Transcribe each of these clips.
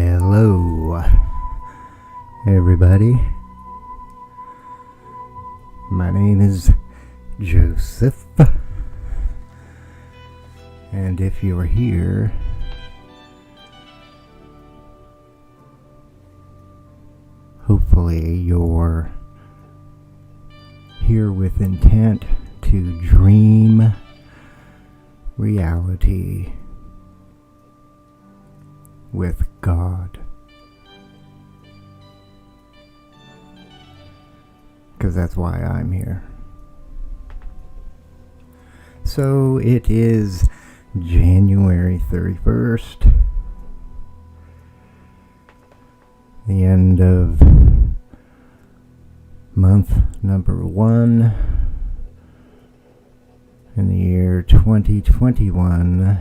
Hello, everybody. My name is Joseph, and if you're here, hopefully you're here with intent to dream reality with God. Because that's why I'm here. So it is January 31st, the end of month number 1 in the year 2021.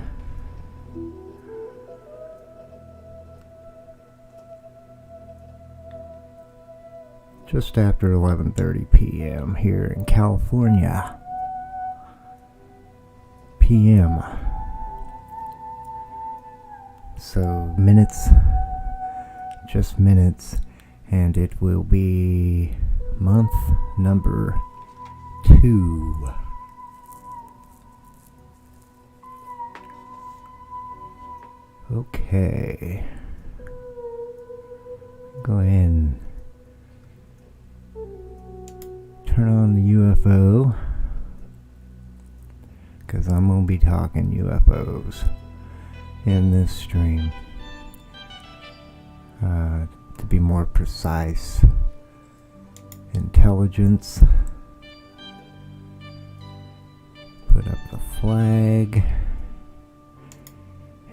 Just after 11:30 p.m. here in California. PM. So minutes, just minutes, and it will be month number 2. Okay. Go ahead and turn on the UFO, because I'm going to be talking UFOs in this stream. To be more precise, intelligence. Put up the flag.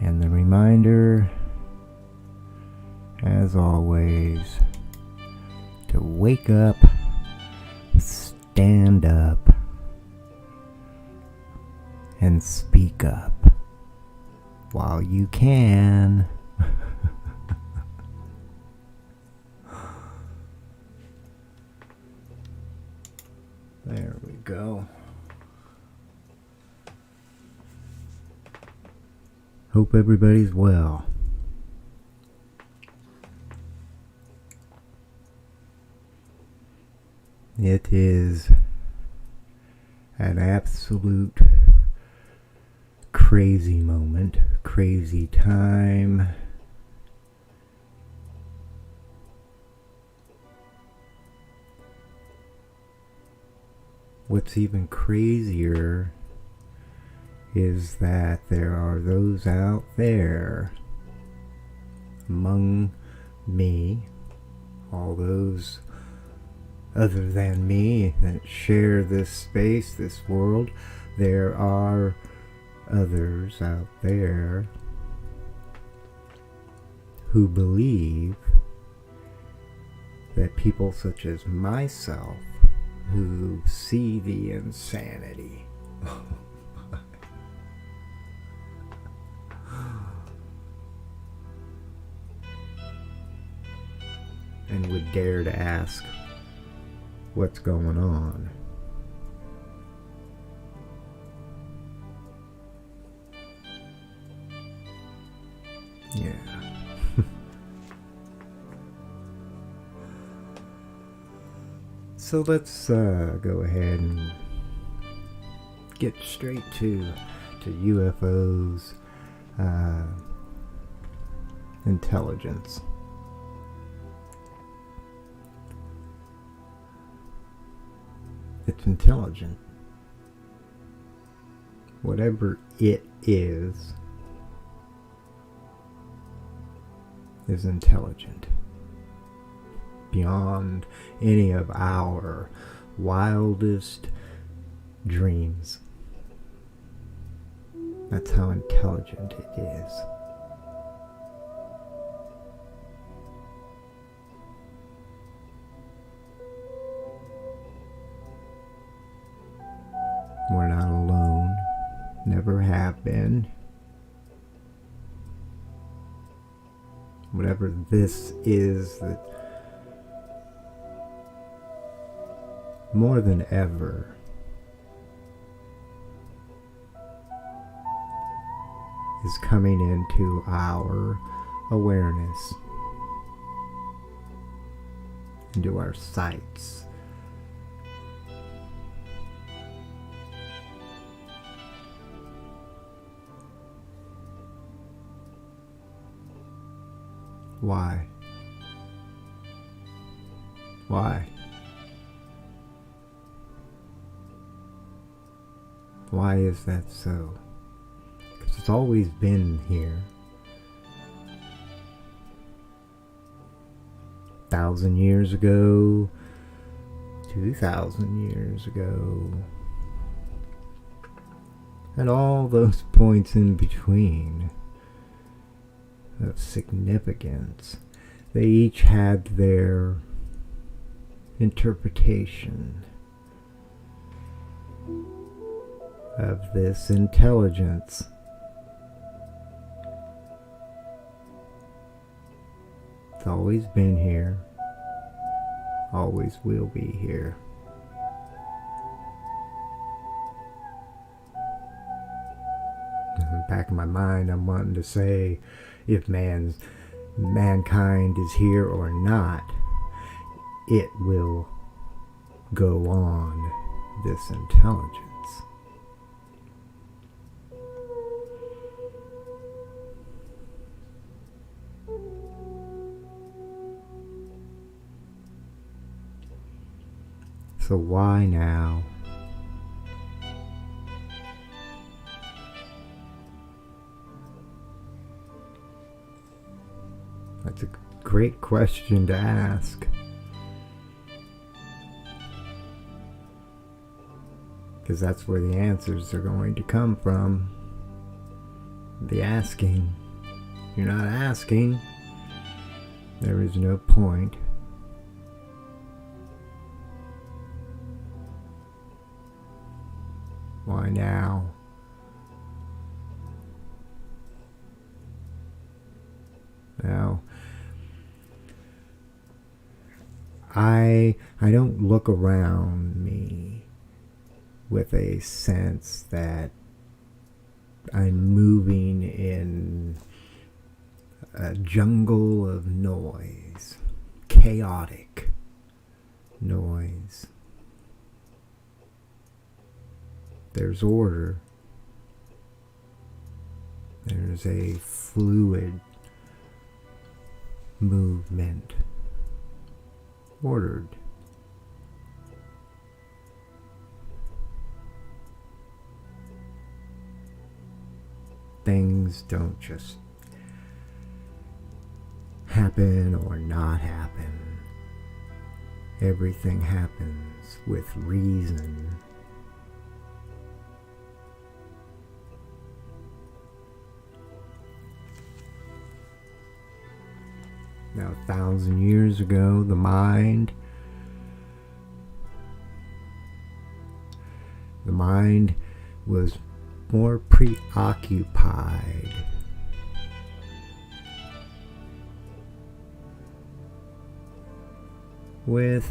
And the reminder, as always, to wake up, stand up, and speak up while you can. There we go. Hope everybody's well. It is an absolute crazy moment, crazy time. What's even crazier is that there are those out there among me, all those other than me that share this space, this world. There are others out there who believe that people such as myself, who see the insanity and would dare to ask what's going on. Yeah. So let's go ahead and get straight to UFOs, intelligence. It's intelligent. Whatever it is intelligent. Beyond any of our wildest dreams. That's how intelligent it is. We're not alone. Never have been. Whatever this is, that more than ever is coming into our awareness into our sights. Why? Why? Why is that so? Because it's always been here. 1,000 years ago, 2,000 years ago, and all those points in between of significance. They each had their interpretation of this intelligence. It's always been here, always will be here. In the back of my mind, I'm wanting to say, if mankind is here or not, it will go on this intelligence. So why now? That's a great question to ask. Because that's where the answers are going to come from. The asking. If you're not asking, there is no point. Why now? Now, I don't look around me with a sense that I'm moving in a jungle of noise, chaotic noise. There's order. There's a fluid movement. Ordered. Things don't just happen or not happen. Everything happens with reason. Now, 1,000 years ago, the mind was more preoccupied with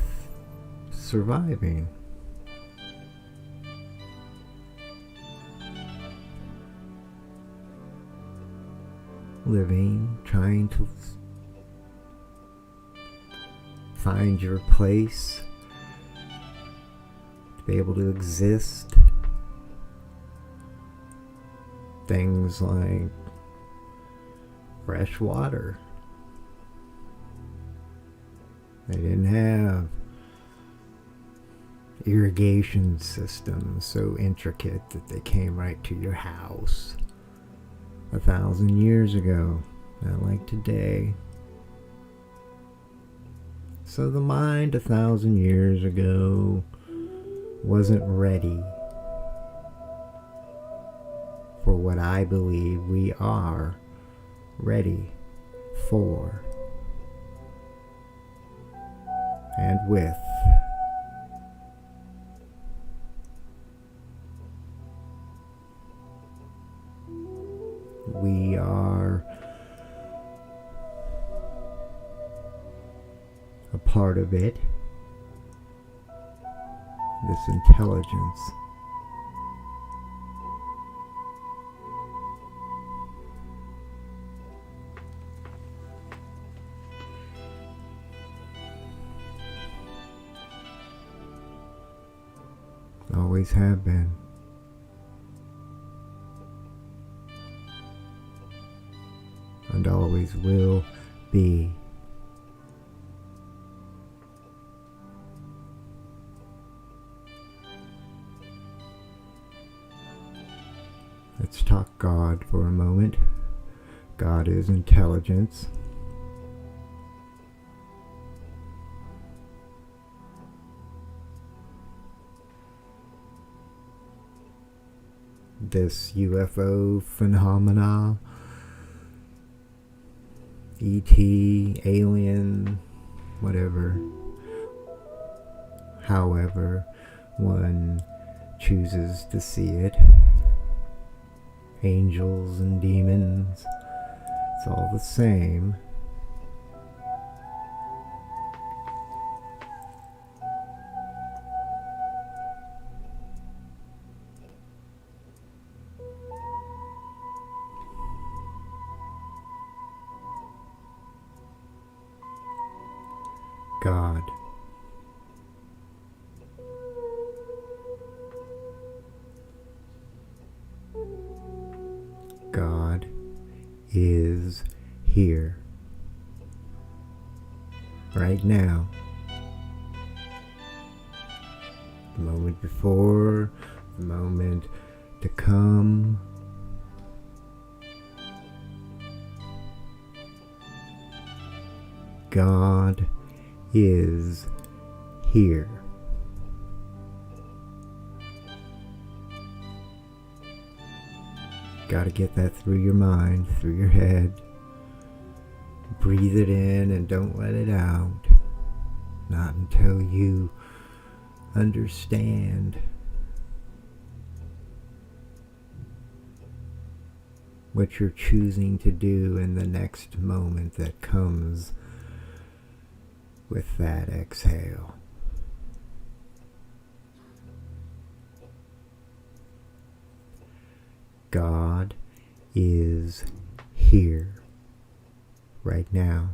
surviving. Living, trying to find your place, to be able to exist. Things like fresh water. They didn't have irrigation systems so intricate that they came right to your house 1,000 years ago, not like today. So the mind 1,000 years ago wasn't ready for what I believe we are ready for and with. We are a part of it, this intelligence. always have been. And always will be. Let's talk God for a moment. God is intelligence. This UFO phenomena, ET, alien, whatever, however one chooses to see it, angels and demons, it's all the same. God. God is here. Right now. The moment before, the moment to come. God is here. Gotta get that through your mind, through your head. Breathe it in and don't let it out. Not until you understand what you're choosing to do in the next moment that comes with that exhale. God is here right now.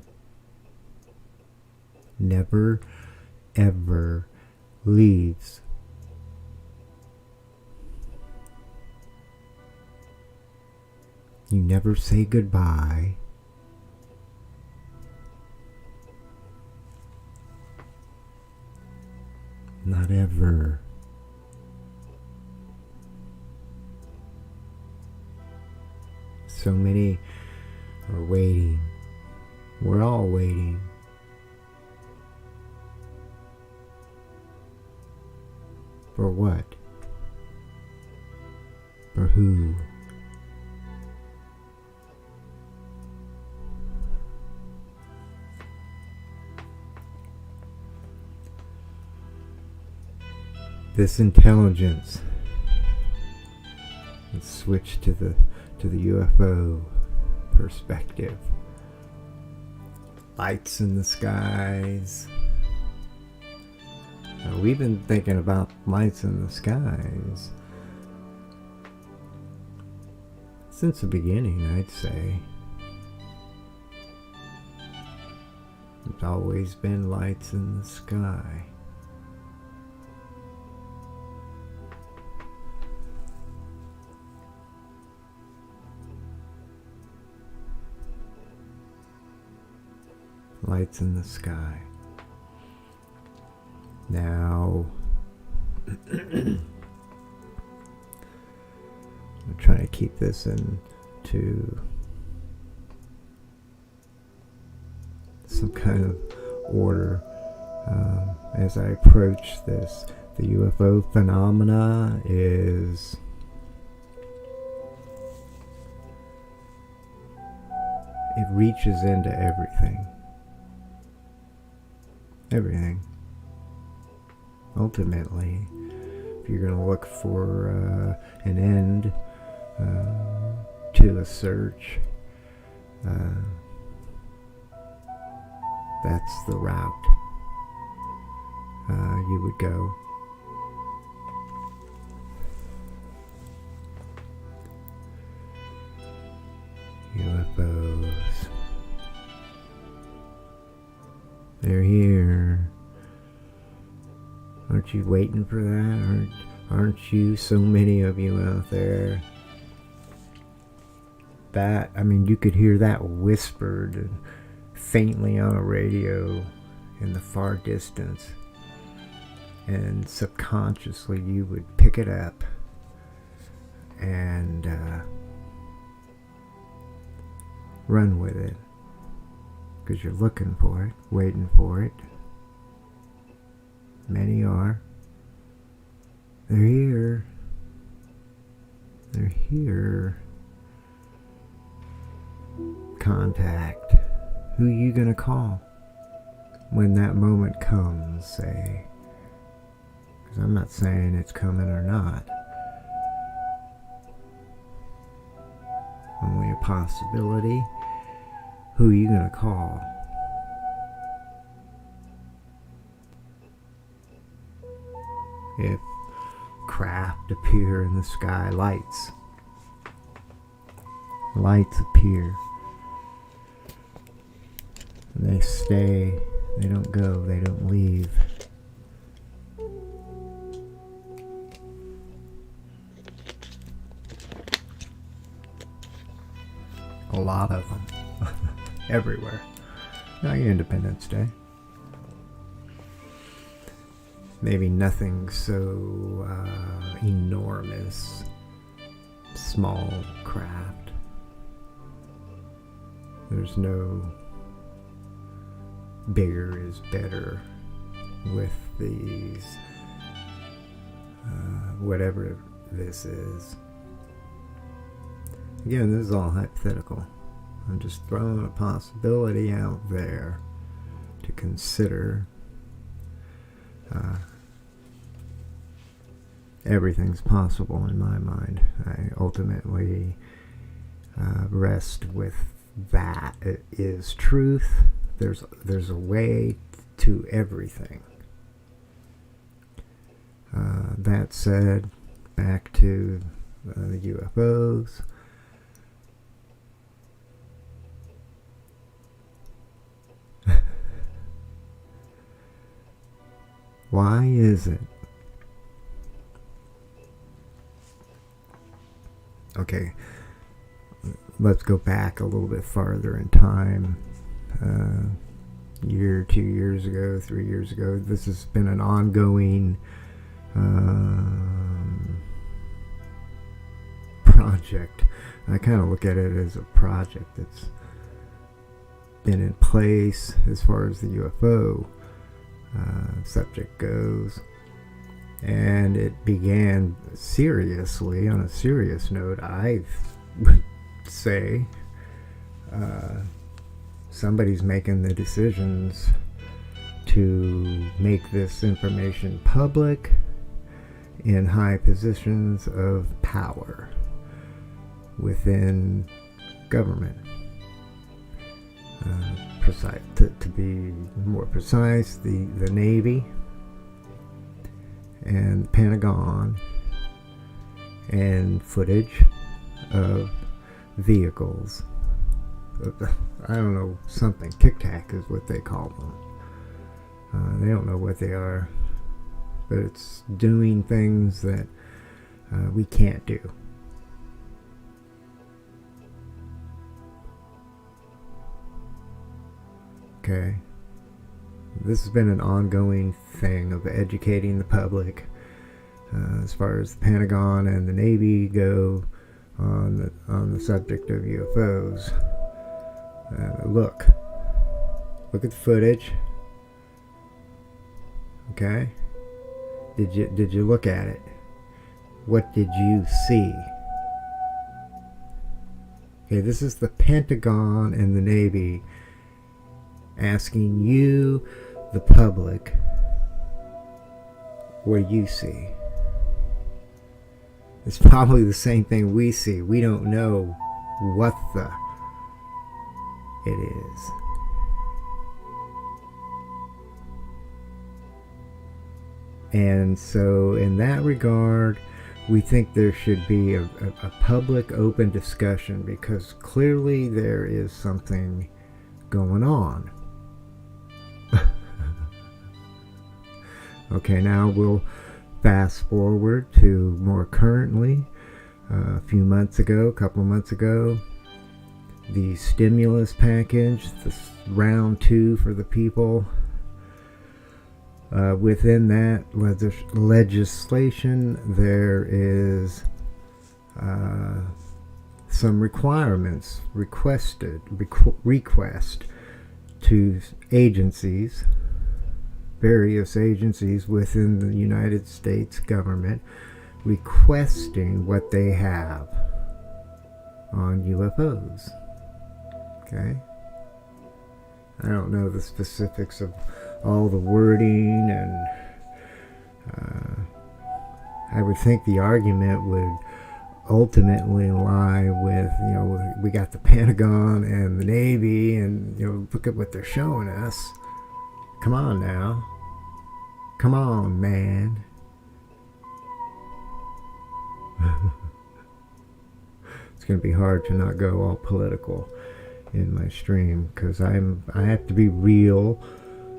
Never, ever leaves. You never say goodbye. Not ever. So many are waiting. We're all waiting. For what? For who? This intelligence. Let's switch to the UFO perspective. Lights in the skies. Now, we've been thinking about lights in the skies since the beginning, I'd say. There's always been lights in the sky. Lights in the sky. Now, I'm trying to keep this into some kind of order as I approach this. The UFO phenomena is it reaches into everything. Everything. Ultimately, if you're going to look for an end to a search, that's the route you would go. UFOs. They're here. Aren't you waiting for that? Aren't you, so many of you out there, that, I mean, you could hear that whispered faintly on a radio in the far distance, and subconsciously you would pick it up and run with it, because you're looking for it, waiting for it. Many are. They're here. They're here. Contact. Who are you gonna call when that moment comes, say? Because I'm not saying it's coming or not. Only a possibility. Who are you gonna call? If craft appear in the sky, lights appear. They stay, they don't go, they don't leave. A lot of them. Everywhere. Not Independence Day. Maybe nothing so enormous. Small craft. There's no bigger is better with these, whatever this is. Again, this is all hypothetical. I'm just throwing a possibility out there to consider. Everything's possible in my mind. I ultimately rest with that. It is truth. There's a way to everything. That said, back to the UFOs. Why is it? Okay, let's go back a little bit farther in time. Year, 2 years ago, 3 years ago. This has been an ongoing project. I kind of look at it as a project that's been in place as far as the UFO subject goes. And it began seriously, on a serious note, I would say. Somebody's making the decisions to make this information public in high positions of power within government. To be more precise, the Navy and the Pentagon, and footage of vehicles. I don't know, something. Tic Tac is what they call them. They don't know what they are, but it's doing things that we can't do. Okay. This has been an ongoing thing of educating the public as far as the Pentagon and the Navy go on the subject of UFOs. Look at the footage. Okay, did you look at it? What did you see? Okay, this is the Pentagon and the Navy asking you, the public, what do you see? It's probably the same thing we see. We don't know what it is. And so in that regard, we think there should be a public open discussion, because clearly there is something going on. Okay, now we'll fast forward to more currently, a couple of months ago, the stimulus package, the round two for the people. Within that legislation, there is some requirements request to agencies, various agencies within the United States government, requesting what they have on UFOs. Okay? I don't know the specifics of all the wording, and I would think the argument would ultimately lie with, we got the Pentagon and the Navy, and look at what they're showing us. Come on now. Come on, man. It's going to be hard to not go all political in my stream, because I have to be real,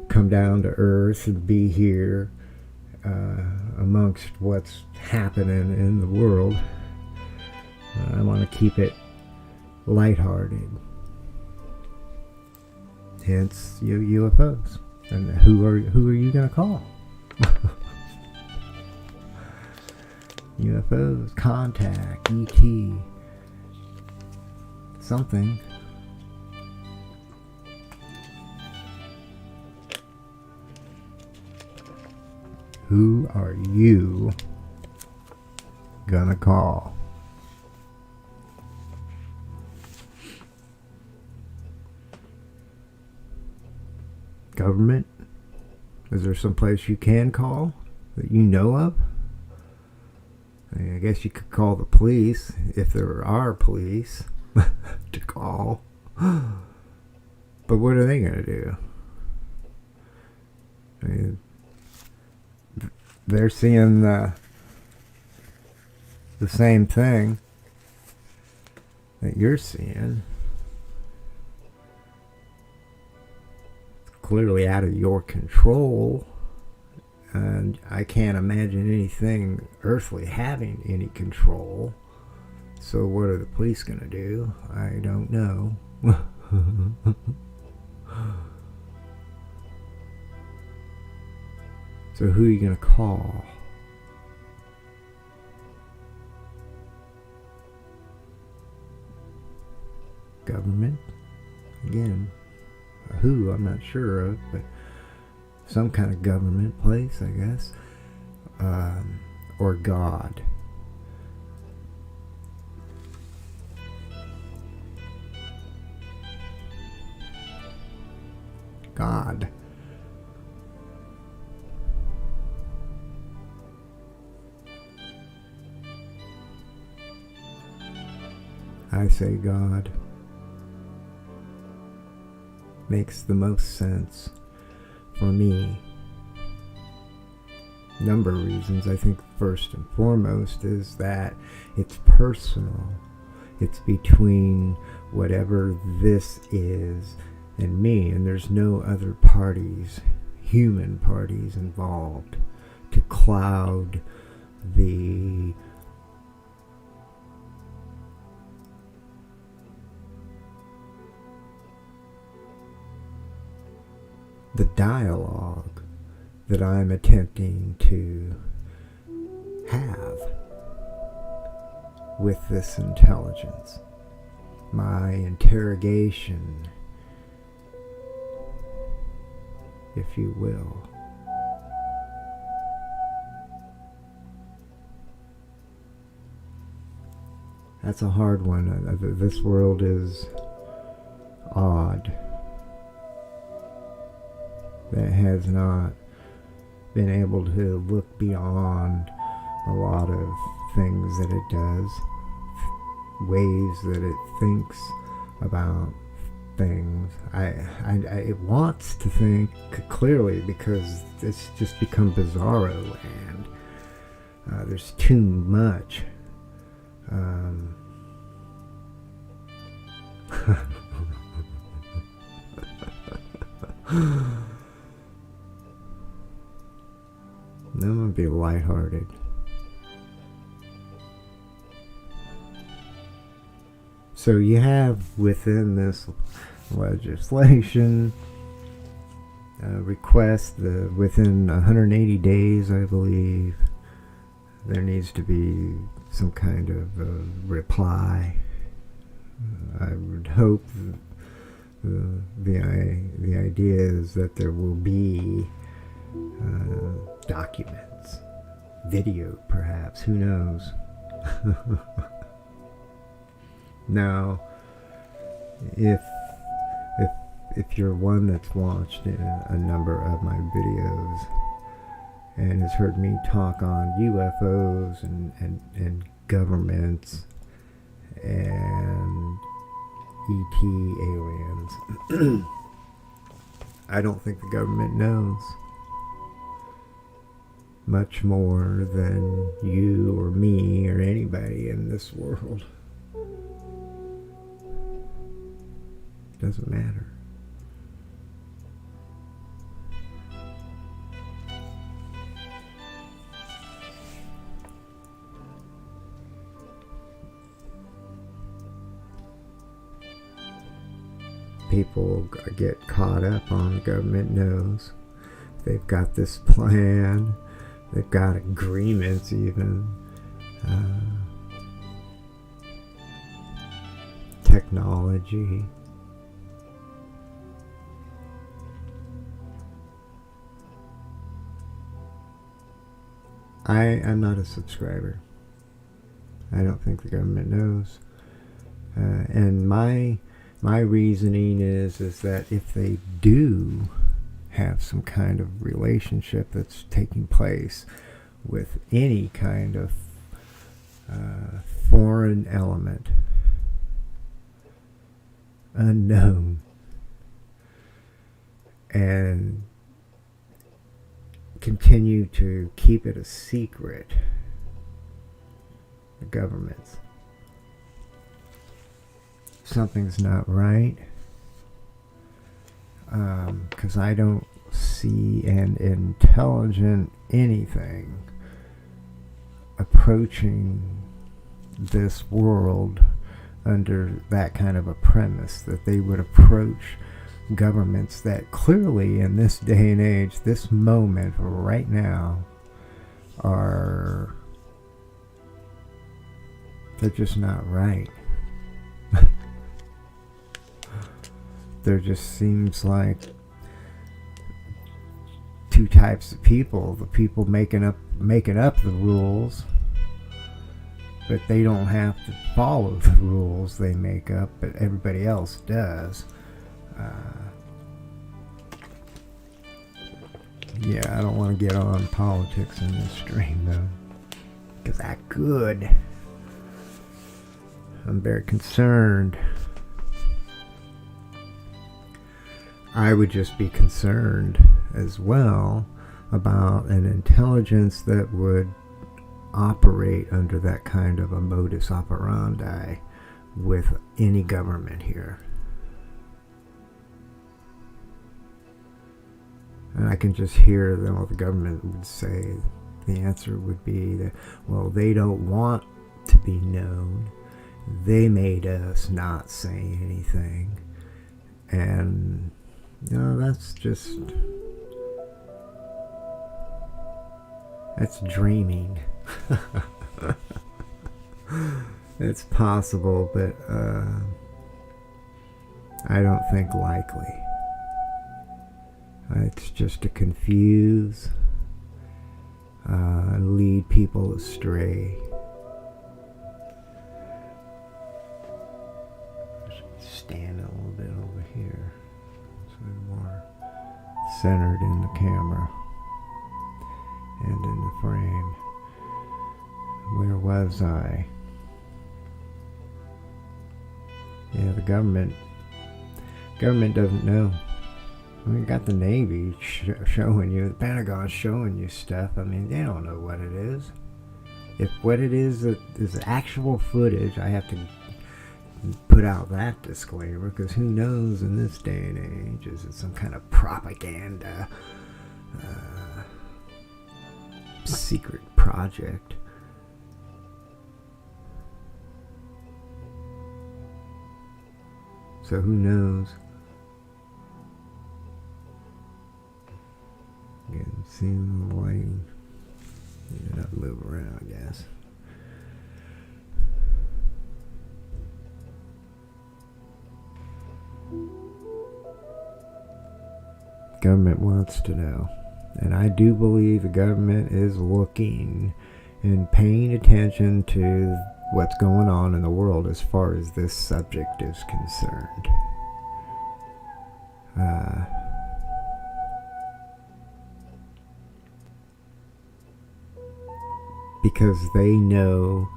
come down to earth, and be here amongst what's happening in the world. I want to keep it lighthearted. Hence, UFOs. And who are you going to call? UFOs, contact, ET, something. Who are you gonna call? Government? Is there some place you can call that you know of? I guess you could call the police, if there are police to call. But what are they going to do? I mean, they're seeing the same thing that you're seeing. It's clearly out of your control. And I can't imagine anything earthly having any control. So what are the police going to do? I don't know. So who are you going to call? Government? Again, who I'm not sure of, but some kind of government place, I guess, or God. God. I say God. Makes the most sense for me. Number of reasons. I think first and foremost is that it's personal. It's between whatever this is and me, and there's no other parties, human parties involved to cloud the dialogue that I'm attempting to have with this intelligence. My interrogation, if you will. That's a hard one. This world is odd. That has not been able to look beyond a lot of things that it does, ways that it thinks about things. It wants to think clearly, because it's just become bizarro land. There's too much. and be lighthearted. So you have within this legislation request within 180 days, I believe, there needs to be some kind of reply. I would hope the idea is that there will be documents, video perhaps, who knows. Now, if you're one that's watched a number of my videos and has heard me talk on UFOs and governments and ET aliens, I don't think the government knows much more than you or me or anybody in this world. Doesn't matter. People get caught up on the government knows. They've got this plan. They've got agreements even. Technology. I'm not a subscriber. I don't think the government knows. And my reasoning is that if they do have some kind of relationship that's taking place with any kind of foreign element, unknown, and continue to keep it a secret, the governments, something's not right. Because I don't see an intelligent anything approaching this world under that kind of a premise, that they would approach governments that clearly in this day and age, this moment right now, they're just not right. There just seems like two types of people: the people making up the rules, but they don't have to follow the rules they make up, but everybody else does. Yeah, I don't want to get on politics in this stream though, because I could. I'm very concerned. I would just be concerned as well about an intelligence that would operate under that kind of a modus operandi with any government here. And I can just hear them, what the government would say. The answer would be that, well, they don't want to be known. They made us not say anything. And that's dreaming. It's possible, but I don't think likely. It's just to confuse, lead people astray. Stand a little bit over here, so we're more centered in the camera and in the frame. Where was I? Yeah, the government doesn't know. I mean, you got the Navy showing you, the Pentagon showing you stuff. I mean, they don't know what it is. If what it is actual footage, I have to put out that disclaimer, because who knows in this day and age, is it some kind of propaganda secret project. So who knows? Again, seeing the lighting. Need to move around, I guess. Government wants to know. And I do believe the government is looking and paying attention to what's going on in the world as far as this subject is concerned. Because they know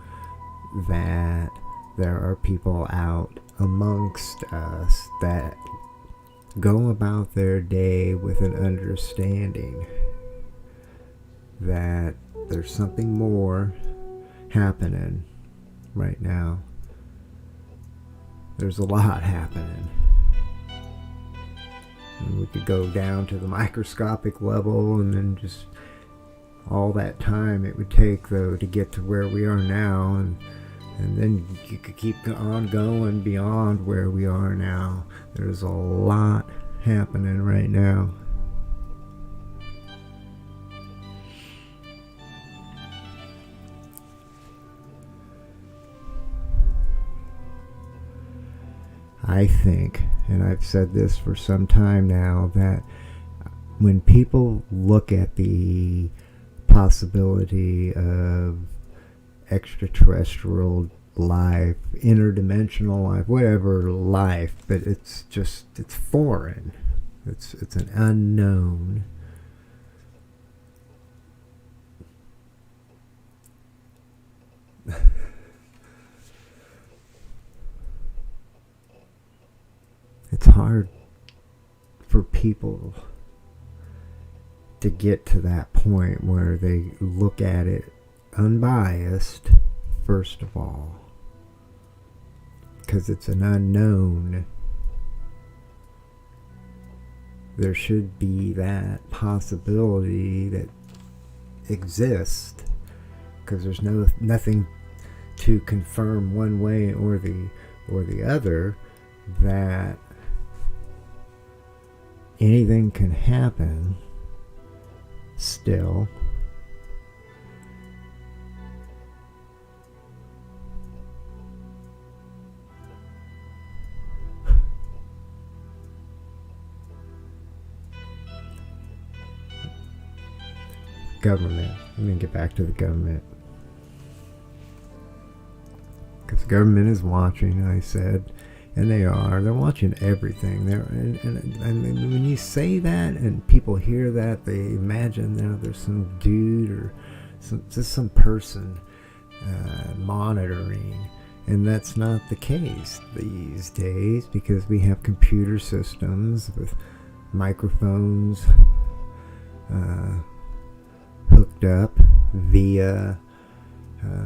that there are people out amongst us that go about their day with an understanding that there's something more happening right now. There's a lot happening. And we could go down to the microscopic level, and then just all that time it would take, though, to get to where we are now, and then you could keep on going beyond where we are now. There's a lot happening right now. I think, and I've said this for some time now, that when people look at the possibility of extraterrestrial life, interdimensional life, whatever life, but it's foreign. It's an unknown. It's hard for people to get to that point where they look at it unbiased, first of all, because it's an unknown. There should be that possibility that exists, because there's nothing to confirm one way or the other that anything can happen still. Government. Let me get back to the government. Because the government is watching, I said. And they're watching everything. And when you say that and people hear that, they imagine there's some dude or some person monitoring. And that's not the case these days, because we have computer systems with microphones hooked up via,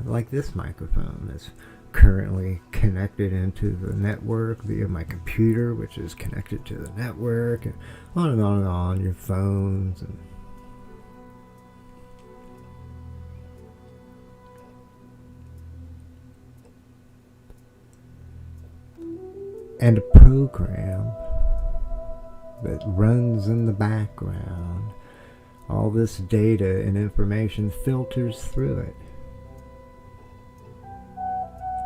like this microphone is currently connected into the network via my computer, which is connected to the network, and on and on and on, your phones, and a program that runs in the background. All this data and information filters through it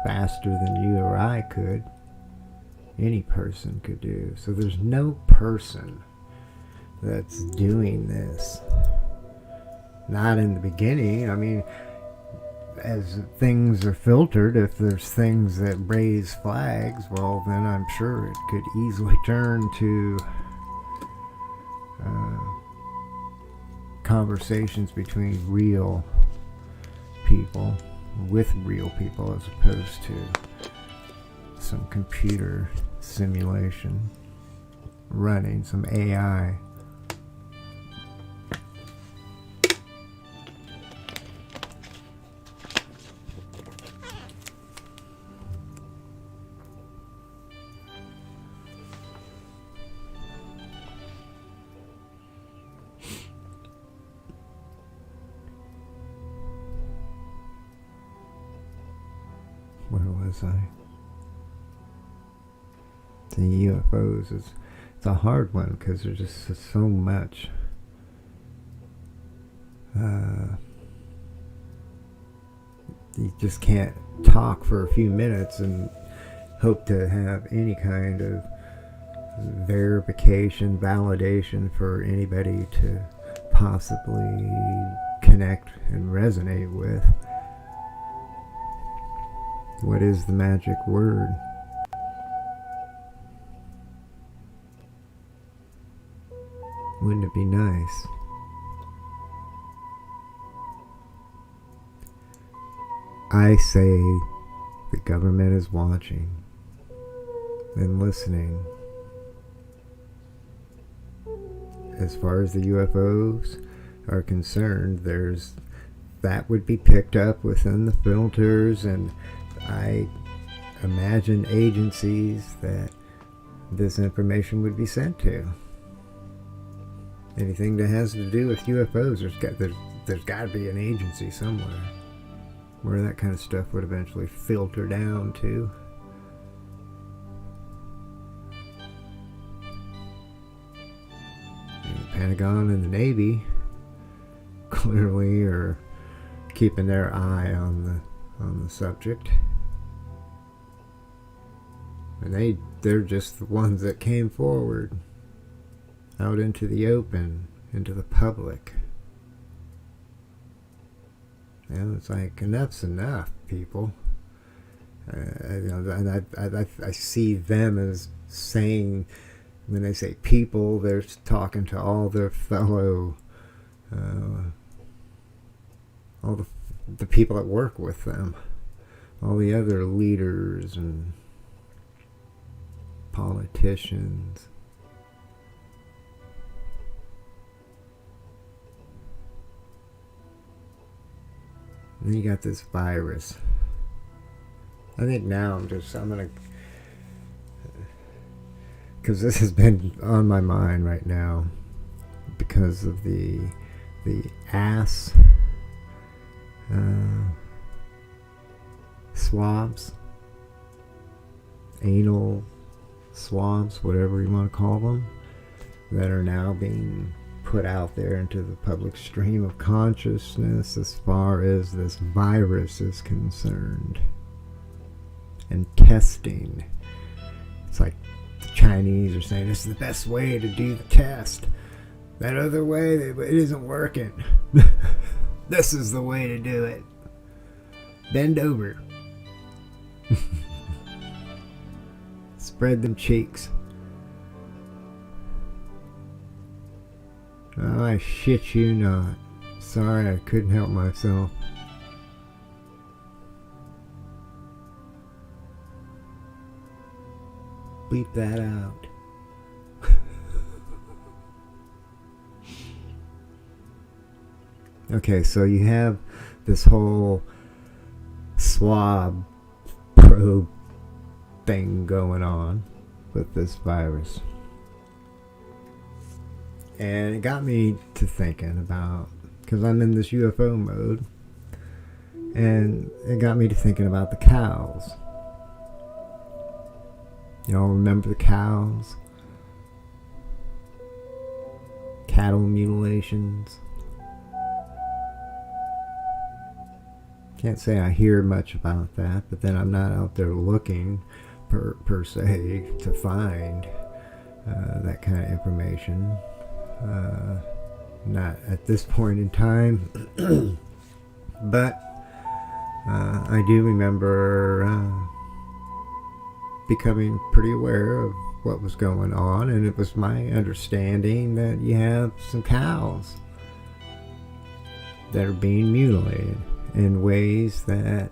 faster than you or I could. Any person could do. So there's no person that's doing this. Not in the beginning. I mean, as things are filtered, if there's things that raise flags, well, then I'm sure it could easily turn to conversations between real people, with real people, as opposed to some computer simulation running, some AI. was the UFOs is it's a hard one because there's just so much. You just can't talk for a few minutes and hope to have any kind of verification, validation for anybody to possibly connect and resonate with. What is the magic word? Wouldn't it be nice? I say the government is watching and listening. As far as the UFOs are concerned, that would be picked up within the filters, and I imagine agencies that this information would be sent to. Anything that has to do with UFOs, there's got to be an agency somewhere where that kind of stuff would eventually filter down to. And the Pentagon and the Navy clearly are keeping their eye on the subject. And they're just the ones that came forward out into the open, into the public. It's like, enough's enough, people. I see them as saying, when they say people, they're talking to all their fellow, all the people that work with them, all the other leaders and politicians. And then you got this virus. I think now I'm gonna, because this has been on my mind right now because of the ass swabs, anal swabs, whatever you want to call them, that are now being put out there into the public stream of consciousness as far as this virus is concerned. And testing. It's like the Chinese are saying this is the best way to do the test. That other way, it isn't working. This is the way to do it. Bend over. Spread them cheeks. Oh, I shit you not. Sorry, I couldn't help myself. Bleep that out. Okay, so you have this whole swab probe thing going on with this virus. And it got me to thinking about, because I'm in this UFO mode, and it got me to thinking about the cows. Y'all remember the cows? Cattle mutilations. Can't say I hear much about that, but then I'm not out there looking per se to find that kind of information. Not at this point in time. But I do remember becoming pretty aware of what was going on, and it was my understanding that you have some cows that are being mutilated in ways that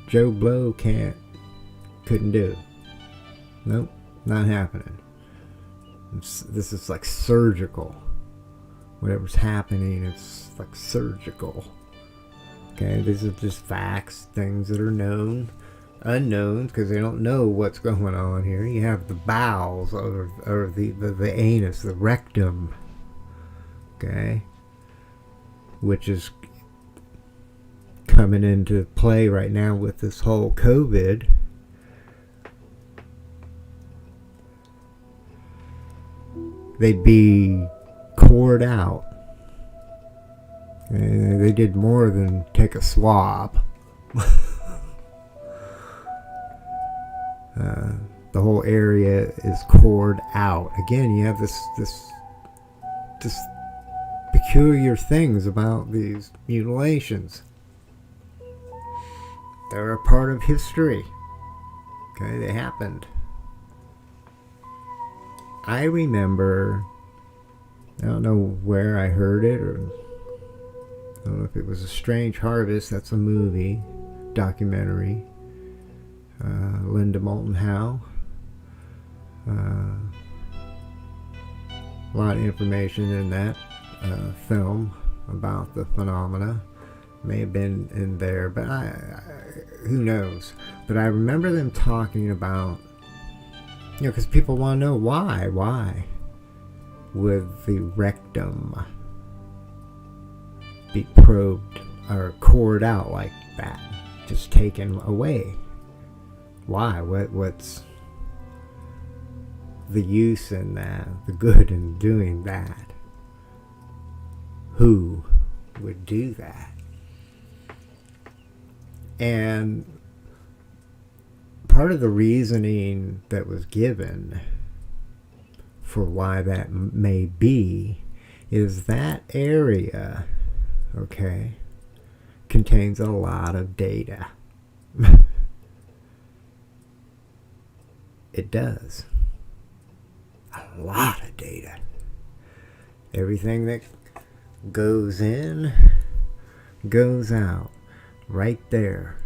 Joe Blow couldn't do. Nope, not happening. This is like surgical. Whatever's happening, it's like surgical. Okay, these are just facts, things that are known, unknowns, because they don't know what's going on here. You have the bowels, or the anus, the rectum, okay, which is coming into play right now with this whole COVID. They'd be cored out. And they did more than take a swab. The whole area is cored out. Again, you have this peculiar things about these mutilations. They're a part of history. Okay, they happened. I remember, I don't know where I heard it, or I don't know if it was A Strange Harvest. That's a movie, documentary. Linda Moulton Howe. A lot of information in that film about the phenomena. May have been in there, but who knows. But I remember them talking about, because people want to know why would the rectum be probed or cored out like that, just taken away? Why? What's the use in that, the good in doing that? Who would do that? And part of the reasoning that was given for why that may be is that area, okay, contains a lot of data. It does. A lot of data. Everything that goes in, goes out. Right there.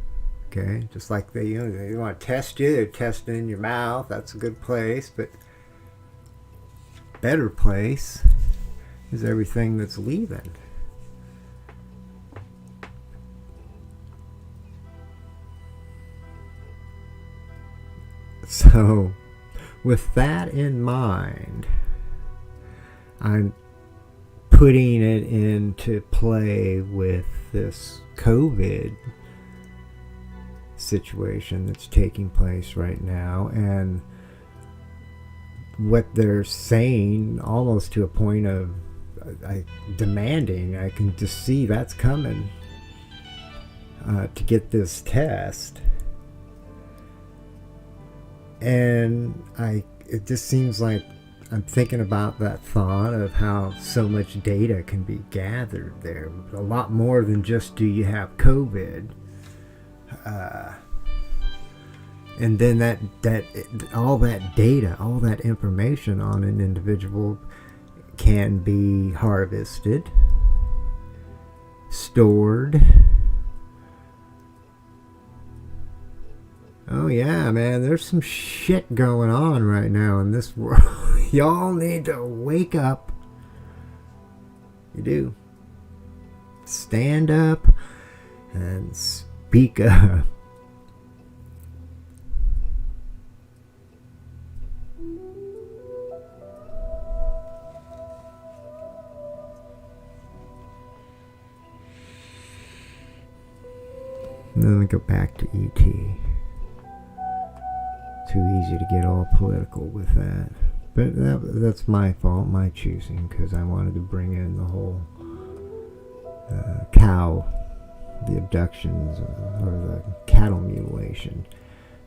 Okay? Just like they want to test you, they're testing your mouth. That's a good place, but better place is everything that's leaving. So, with that in mind, I'm putting it into play with this COVID situation that's taking place right now, and what they're saying, almost to a point of demanding. I can just see that's coming to get this test. And it just seems like I'm thinking about that thought of how so much data can be gathered there. A lot more than just, do you have COVID? And then that all that data, all that information on an individual can be harvested, stored. Oh yeah, man, there's some shit going on right now in this world. Y'all need to wake up. You do. Stand up and speak up. Then we go back to E.T. Too easy to get all political with that. But that's my fault, my choosing, because I wanted to bring in the whole cow, the abductions, or the cattle mutilation.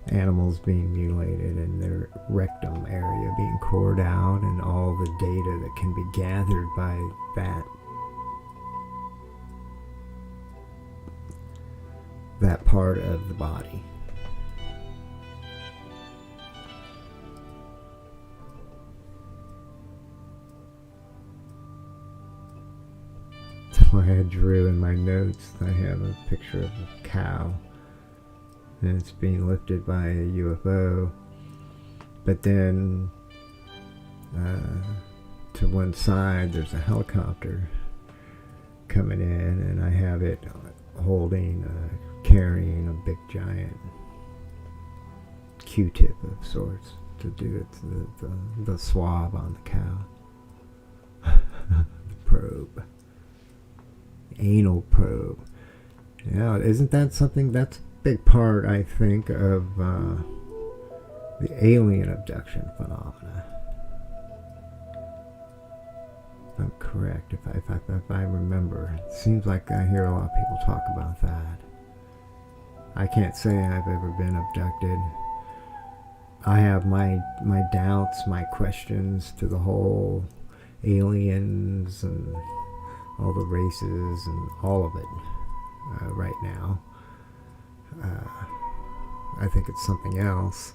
Animals being mutilated and their rectum area being cored out, and all the data that can be gathered by that part of the body. So I drew in my notes, I have a picture of a cow, and it's being lifted by a UFO. But then to one side there's a helicopter coming in, and I have it holding, carrying a big giant Q-tip of sorts to do the swab on the cow. The probe. Anal probe. Yeah, isn't that something that's a big part, I think, of the alien abduction phenomena? If I'm correct, if I remember. It seems like I hear a lot of people talk about that. I can't say I've ever been abducted. I have my doubts, my questions to the whole aliens and all the races and all of it right now. I think it's something else.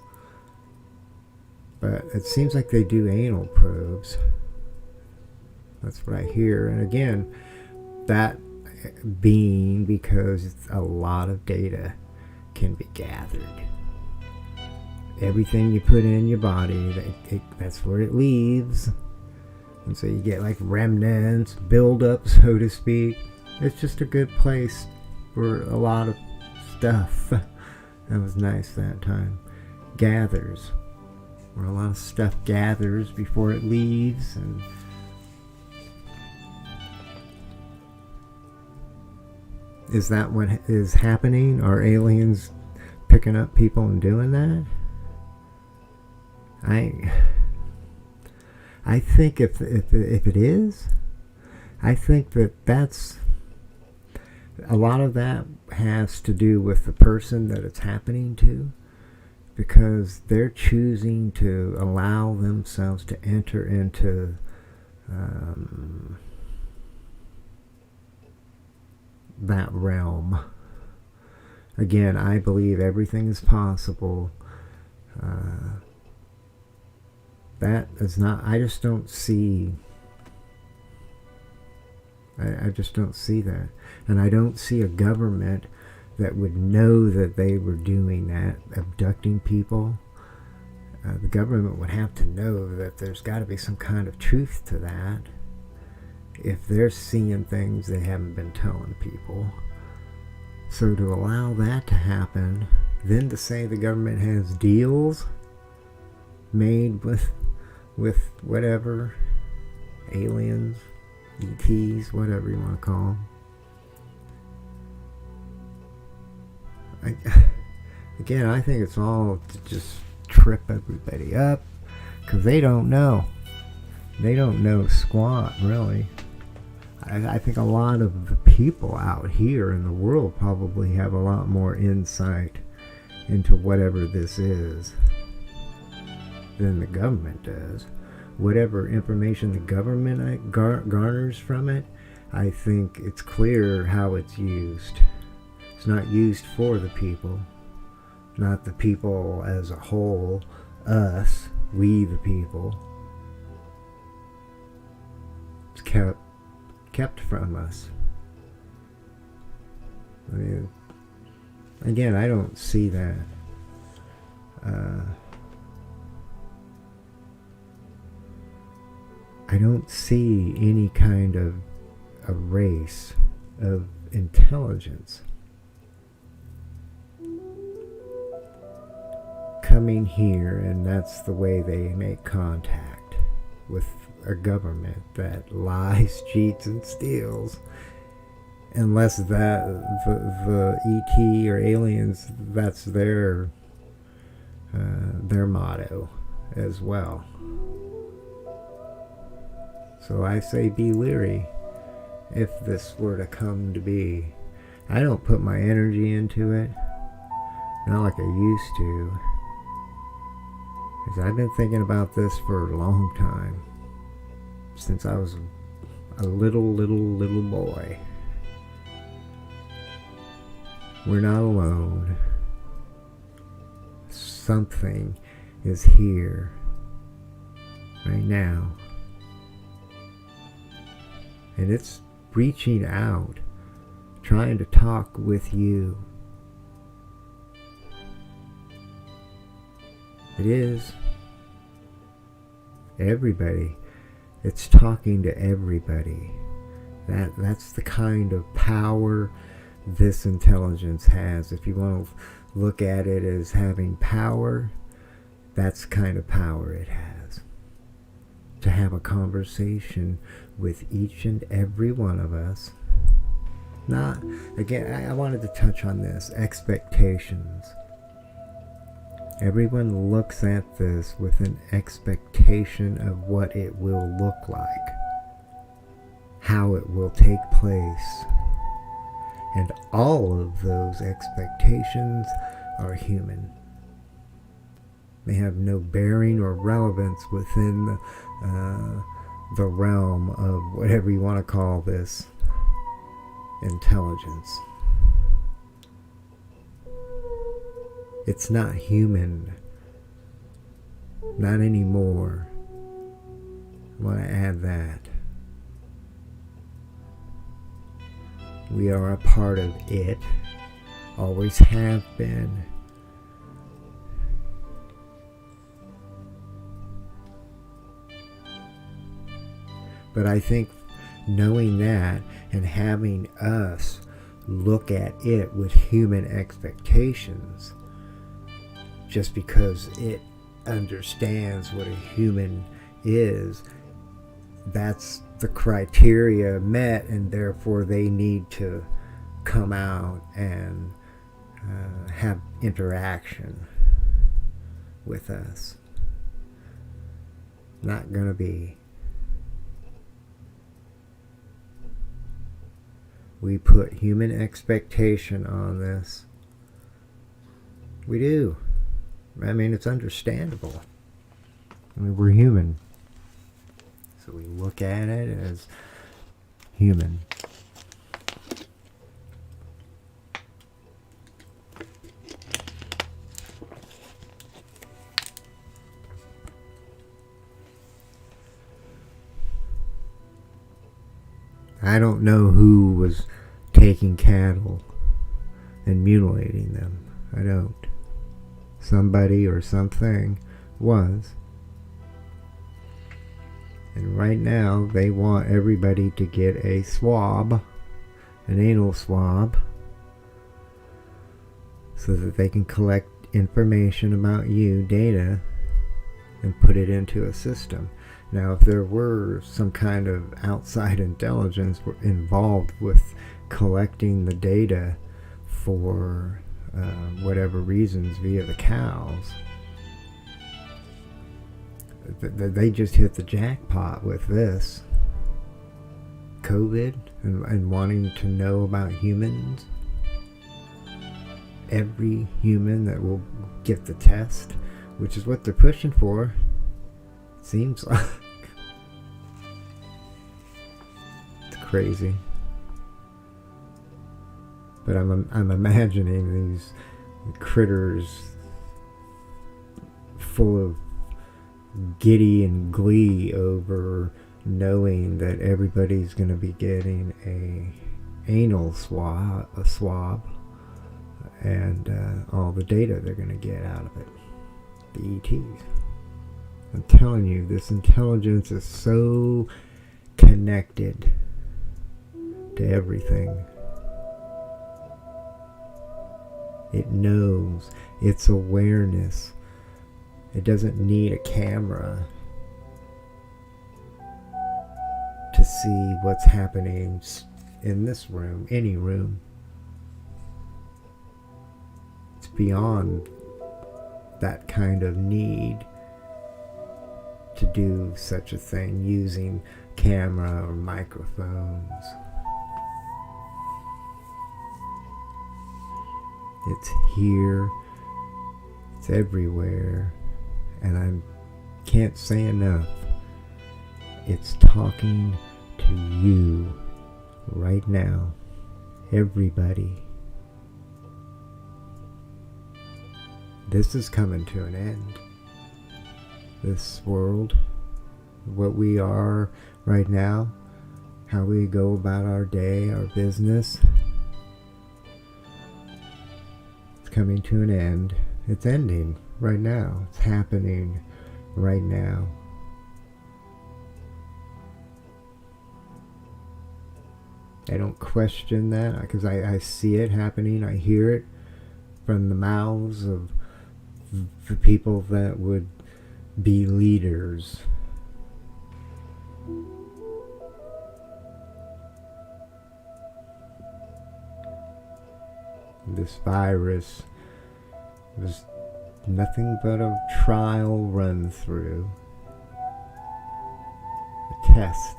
But it seems like they do anal probes. That's what I hear. And again, that being because a lot of data can be gathered. Everything you put in your body, that's where it leaves. And so you get like remnants, build-up, so to speak. It's just a good place for a lot of stuff. That was nice that time. Gathers. Where a lot of stuff gathers before it leaves. And is that what is happening? Are aliens picking up people and doing that? I think if it is, I think that's a lot of that has to do with the person that it's happening to, because they're choosing to allow themselves to enter into that realm. Again, I believe everything is possible. That is not, I just don't see, I just don't see that. And I don't see a government that would know that they were doing that, abducting people. The government would have to know that there's got to be some kind of truth to that. If they're seeing things they haven't been telling people. So to allow that to happen, then to say the government has deals made with whatever, aliens, ETs, whatever you want to call them. Again, I think it's all to just trip everybody up, because they don't know. They don't know squat, really. I think a lot of the people out here in the world probably have a lot more insight into whatever this is than the government does. Whatever information the government garners from it, I think it's clear how it's used. It's not used for the people, not the people as a whole, us, we the people. It's kept from us. I mean, again, I don't see that. I don't see any kind of a race of intelligence coming here, and that's the way they make contact with a government that lies, cheats, and steals. Unless that the ET or aliens, that's their motto as well. So I say be leery if this were to come to be. I don't put my energy into it, not like I used to, because I've been thinking about this for a long time, since I was a little boy. We're not alone. Something is here right now. And it's reaching out, trying to talk with you. It is. Everybody. It's talking to everybody. That's the kind of power this intelligence has. If you want to look at it as having power, that's the kind of power it has. To have a conversation with each and every one of us Not, again, I wanted to touch on this, expectations. Everyone looks at this with an expectation of what it will look like, how it will take place. And all of those expectations are human. They have no bearing or relevance within the realm of whatever you want to call this intelligence. It's not human. Not anymore. I want to add that. We are a part of it. Always have been. But I think knowing that and having us look at it with human expectations, just because it understands what a human is, that's the criteria met, and therefore they need to come out and have interaction with us. Not gonna be. We put human expectation on this. We do. I mean, it's understandable. I mean, we're human. So we look at it as human. I don't know who was taking cattle and mutilating them. I don't. Somebody or something was. And right now, they want everybody to get a swab, an anal swab, so that they can collect information about you, data, and put it into a system. Now, if there were some kind of outside intelligence involved with collecting the data for whatever reasons via the cows, they just hit the jackpot with this. COVID and wanting to know about humans. Every human that will get the test, which is what they're pushing for, seems like. It's crazy. But I'm imagining these critters full of giddy and glee over knowing that everybody's going to be getting a anal swab, and all the data they're going to get out of it, the ETs. I'm telling you, this intelligence is so connected to everything. It knows, its awareness. It doesn't need a camera to see what's happening in this room, any room. It's beyond that kind of need to do such a thing using camera or microphones. It's here, it's everywhere, and I can't say enough. It's talking to you right now, everybody. This is coming to an end. This world, what we are right now, how we go about our day, our business, it's coming to an end. It's ending right now. It's happening right now. I don't question that because I see it happening. I hear it from the mouths of the people that would be leaders. This virus was nothing but a trial run through, a test,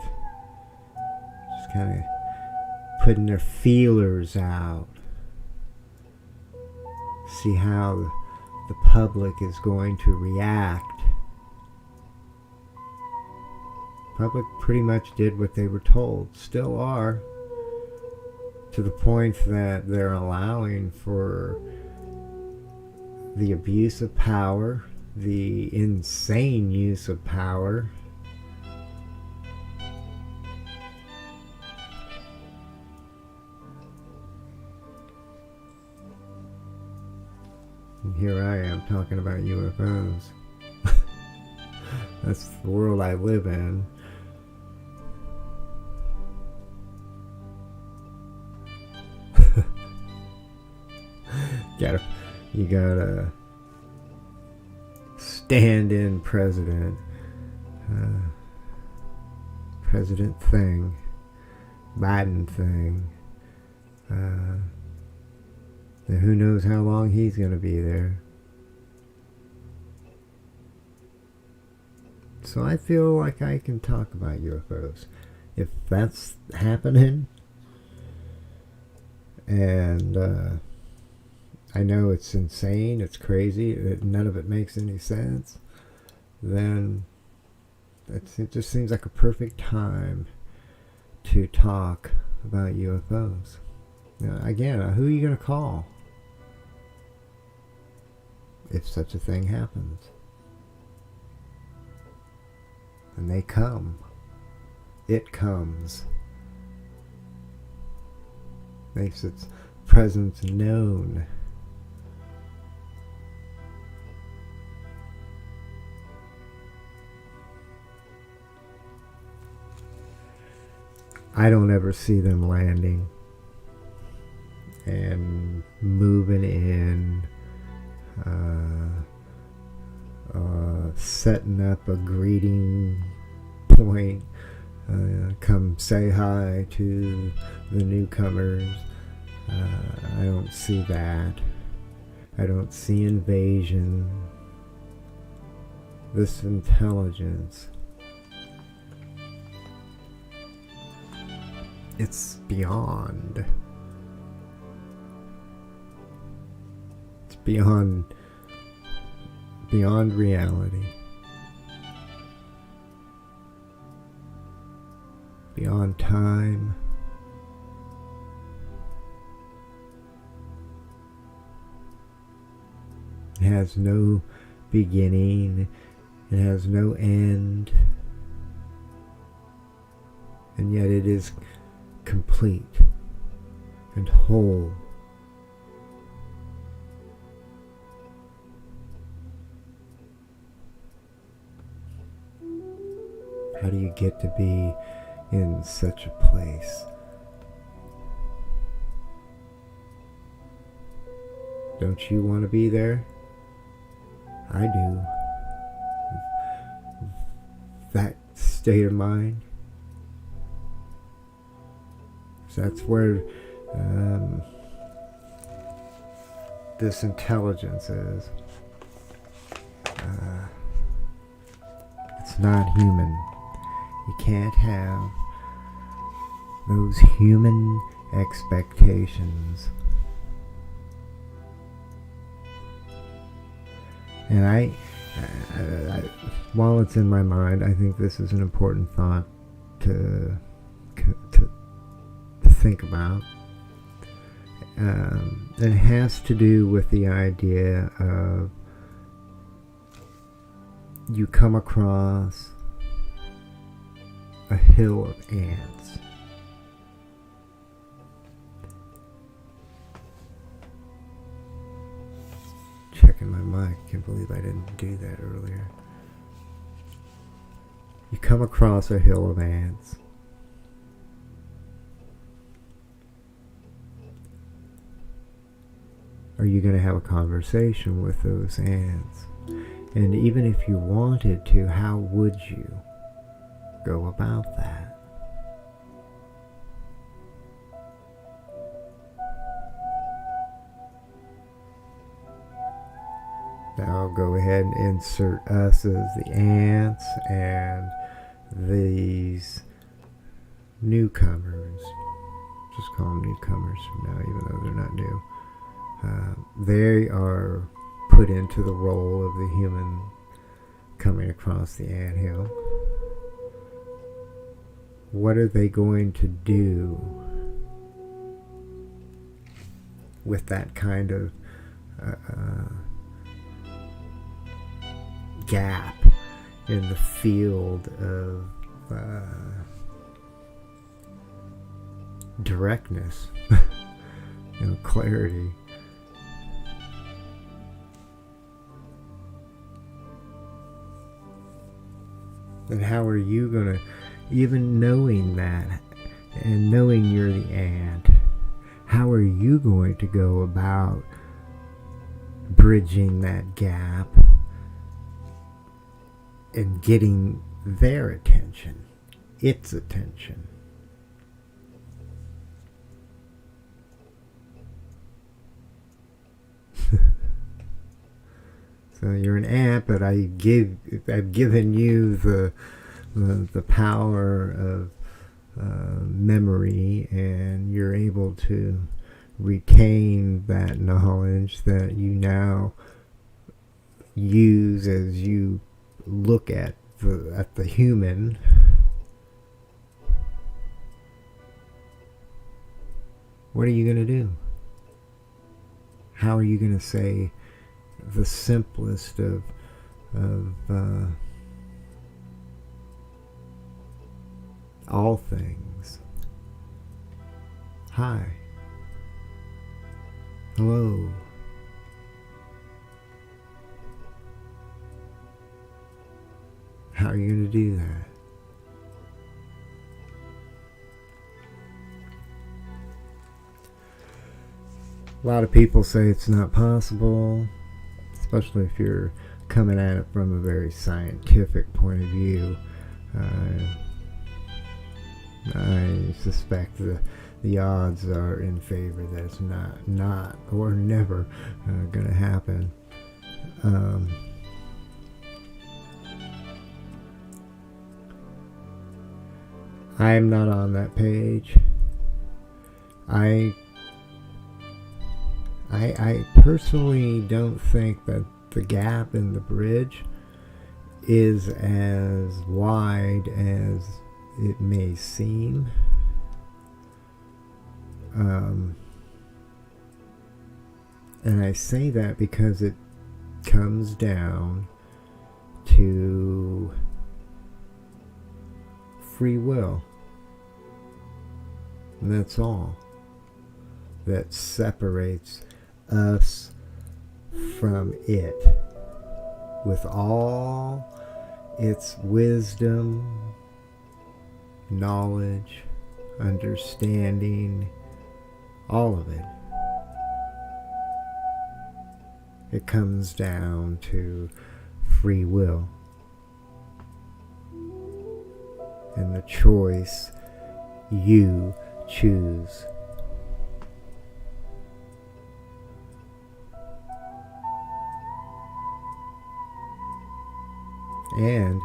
just kind of putting their feelers out, see how the public is going to react. Public pretty much did what they were told, still are, to the point that they're allowing for the abuse of power, the insane use of power. And here I am talking about UFOs. That's the world I live in. You got a stand-in president, President thing, Biden thing. And who knows how long he's going to be there. So I feel like I can talk about UFOs. If that's happening, and I know it's insane, it's crazy, none of it makes any sense, then it just seems like a perfect time to talk about UFOs. Now, again, who are you going to call if such a thing happens? And they come. It comes. Makes its presence known. I don't ever see them landing and moving in, setting up a greeting point, come say hi to the newcomers. I don't see that. I don't see invasion. This intelligence, it's beyond. It's beyond reality. Beyond time. It has no beginning. It has no end. And yet it is complete and whole. How do you get to be in such a place? Don't you want to be there? I do. That state of mind. So that's where this intelligence is. It's not human. You can't have those human expectations. And I, while it's in my mind, I think this is an important thought to think about. It has to do with the idea of you come across a hill of ants. Checking my mic. Can't believe I didn't do that earlier. You come across a hill of ants. Are you going to have a conversation with those ants? And even if you wanted to, how would you go about that? go ahead and insert us as the ants and these newcomers. Just call them newcomers from now, even though they're not new. They are put into the role of the human coming across the anthill. What are they going to do with that kind of gap in the field of directness, clarity? And how are you going to, even knowing that, and knowing you're the ant, how are you going to go about bridging that gap and getting their attention, its attention? So you're an ant, but I've given you the power of memory, and you're able to retain that knowledge that you now use as you look at the human. What are you going to do? How are you going to say the simplest of all things? Hi. Hello. How are you going to do that? A lot of people say it's not possible, especially if you're coming at it from a very scientific point of view. I suspect the odds are in favor that it's not or never going to happen. I am not on that page. I personally don't think that the gap in the bridge is as wide as it may seem. And I say that because it comes down to free will. And that's all that separates us from it, with all its wisdom, knowledge, understanding, all of it. It comes down to free will and the choice you choose. And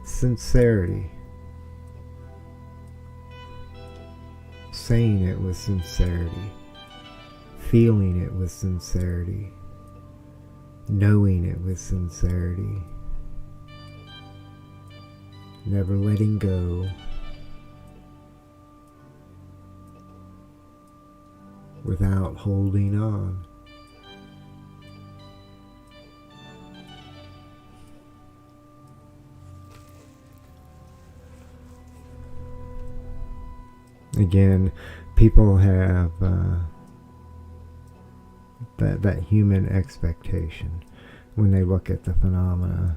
sincerity. Saying it with sincerity. Feeling it with sincerity. Knowing it with sincerity. Never letting go. Without holding on. Again, people have that human expectation when they look at the phenomena,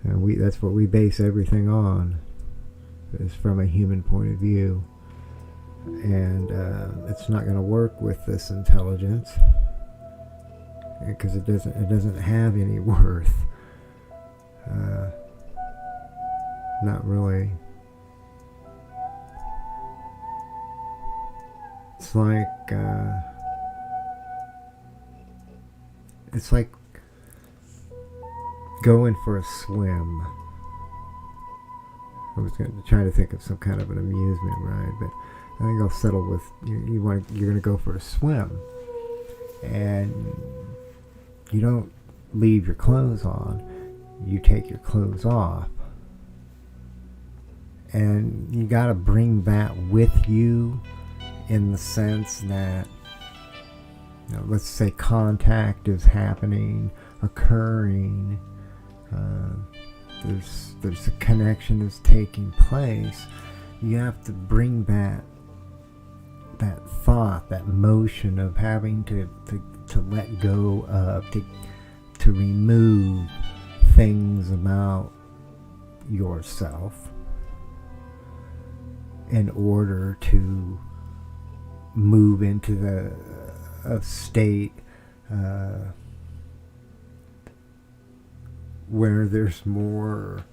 and that's what we base everything on, is from a human point of view. And it's not going to work with this intelligence because it doesn't have any worth. Not really. It's like It's like going for a swim. I was going to try to think of some kind of an amusement ride, but I think I'll settle with you're going to go for a swim, and you don't leave your clothes on. You take your clothes off, and you got to bring that with you, in the sense that, let's say contact is occurring. There's a connection is taking place. You have to bring that thought, that motion of having to let go of, to remove things about yourself in order to move into a state where there's more,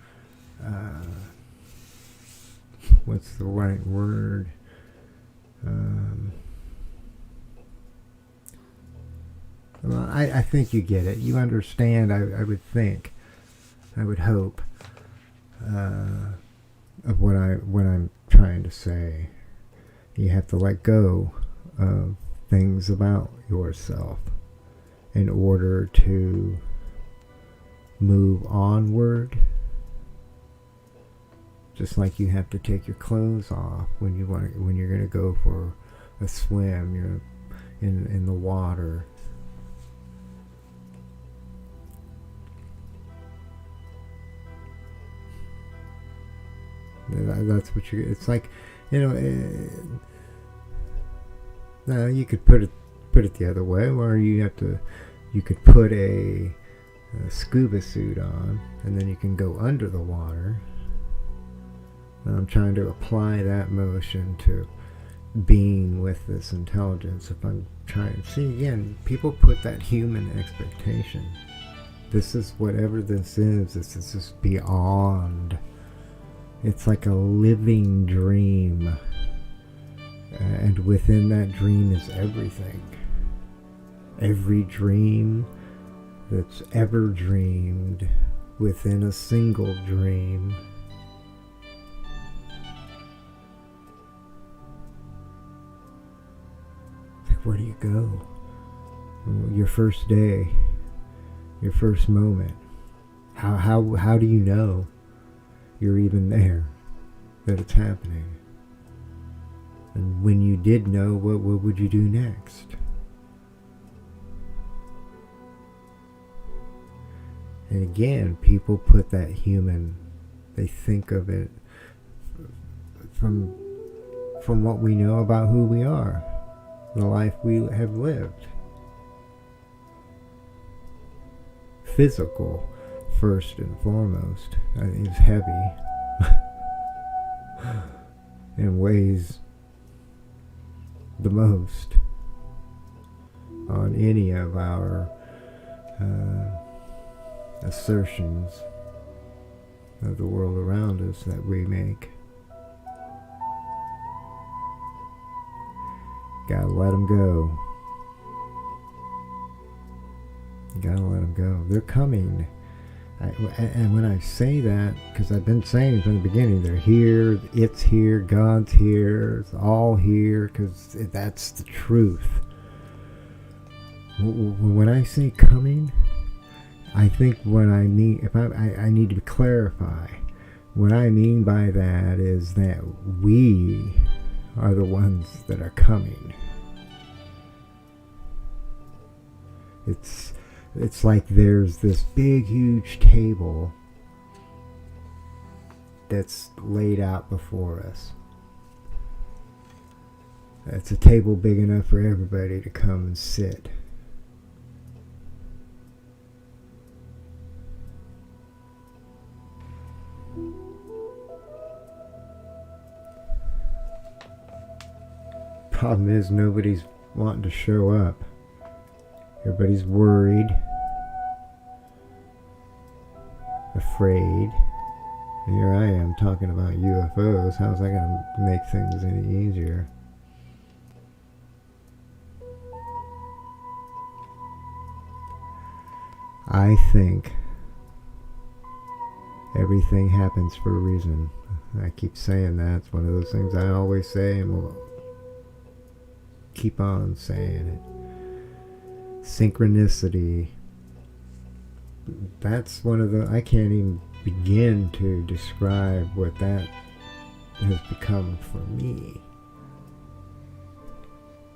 what's the right word? Well, I think you get it. You understand, I would think. I would hope, of what I'm trying to say. You have to let go of things about yourself in order to move onward. Just like you have to take your clothes off when you're going to go for a swim. You're in the water. That's what it's like, now you could put it the other way, where you could put a scuba suit on, and then you can go under the water. And I'm trying to apply that motion to being with this intelligence. If I'm trying, see, again, people put that human expectation. This is whatever this is just beyond. It's like a living dream, and within that dream is everything. Every dream that's ever dreamed within a single dream. Like, where do you go? Your first day, your first moment. How do you know you're even there, that it's happening? And when you did know, what would you do next? And again, people put that human, they think of it from what we know about who we are, the life we have lived. Physical, first and foremost, is heavy and weighs the most on any of our assertions of the world around us that we make. Gotta let them go. You gotta let them go. They're coming. And when I say that, because I've been saying from the beginning, they're here, it's here, God's here, it's all here, because that's the truth. When I say coming, I think what I mean, if I need to clarify, what I mean by that is that we are the ones that are coming. It's like there's this big, huge table that's laid out before us. It's a table big enough for everybody to come and sit. Problem is, nobody's wanting to show up. Everybody's worried, afraid. And here I am talking about UFOs. How's that going to make things any easier? I think everything happens for a reason. I keep saying that. It's one of those things I always say, and will keep on saying it. Synchronicity. That's one of the... I can't even begin to describe what that has become for me.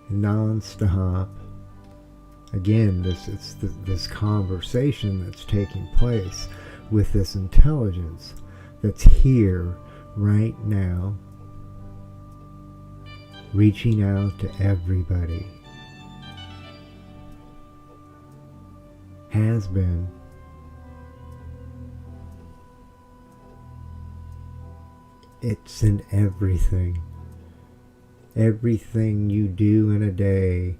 Non-stop. Again, this conversation that's taking place with this intelligence that's here right now, reaching out to everybody, has been. It's in everything. Everything you do in a day,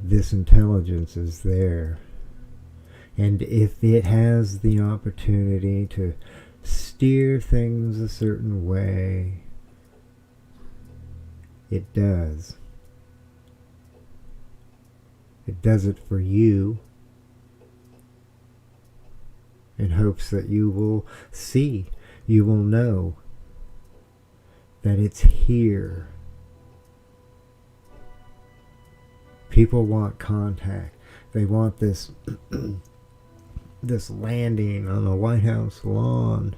this intelligence is there. And if it has the opportunity to steer things a certain way, it does. It does it for you in hopes that you will see, you will know that it's here. People want contact. They want this this landing on the White House lawn.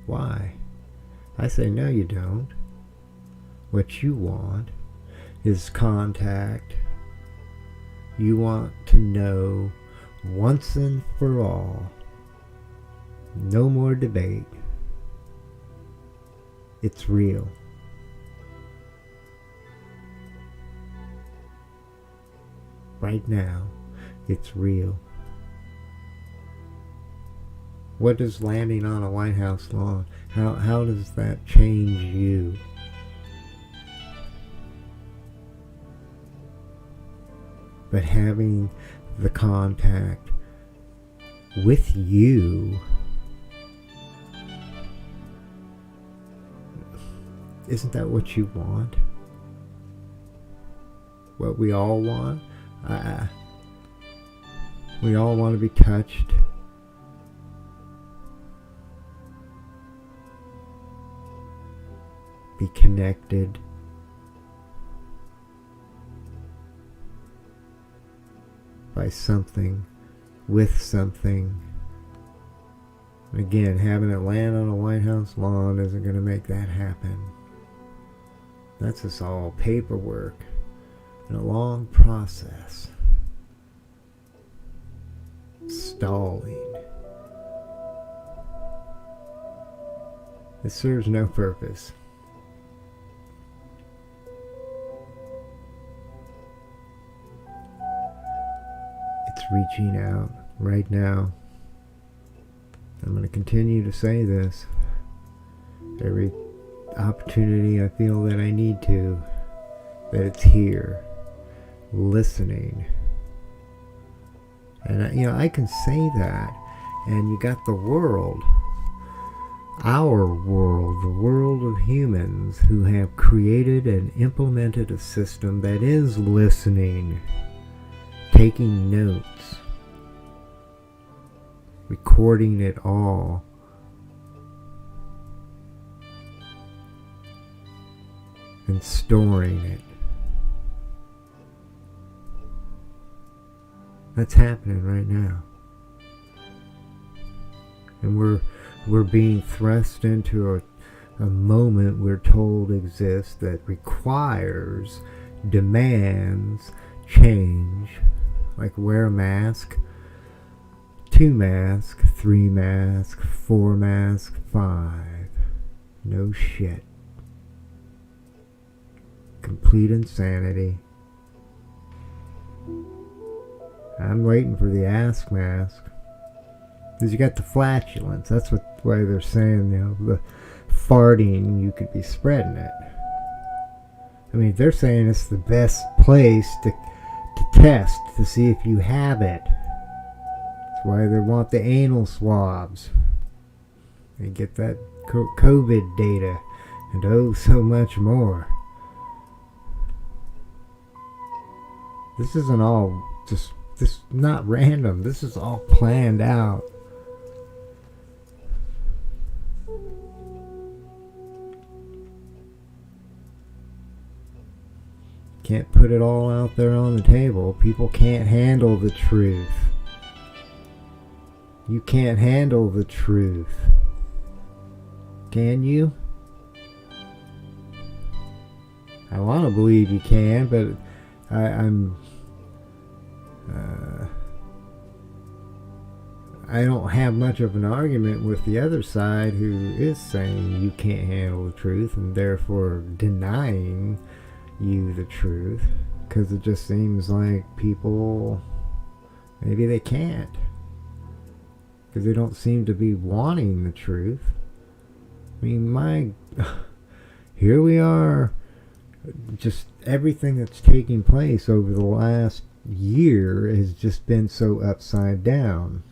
Why? I say no, you don't. What you want is contact. You want to know once and for all. No more debate. It's real. Right now, it's real. What does landing on a White House lawn, how does that change you? But having the contact with you, isn't that what you want? What we all want? We all want to be touched. Be connected. By something, with something. Again, having it land on a White House lawn isn't going to make that happen. That's just all paperwork and a long process. Stalling. It serves no purpose. It's reaching out right now. I'm going to continue to say this every opportunity I feel that I need to, that it's here, listening. And I can say that, and you got the world, our world, the world of humans who have created and implemented a system that is listening, taking notes, recording it all, and storing it. That's happening right now. And we're being thrust into a moment we're told exists that requires, demands change. Like wear a mask, 2 mask, 3 mask, 4 mask, 5. No shit. Complete insanity. I'm waiting for the ask mask. Because you got the flatulence. That's why they're saying, the farting, you could be spreading it. I mean, they're saying it's the best place to test to see if you have it. That's why they want the anal swabs. They get that COVID data and oh so much more. This isn't all just This is not random. This is all planned out. Can't put it all out there on the table. People can't handle the truth. You can't handle the truth. Can you? I want to believe you can, but I don't have much of an argument with the other side who is saying you can't handle the truth and therefore denying you the truth, because it just seems like people, maybe they can't, because they don't seem to be wanting the truth. I mean, here we are, just everything that's taking place over the last year has just been so upside down.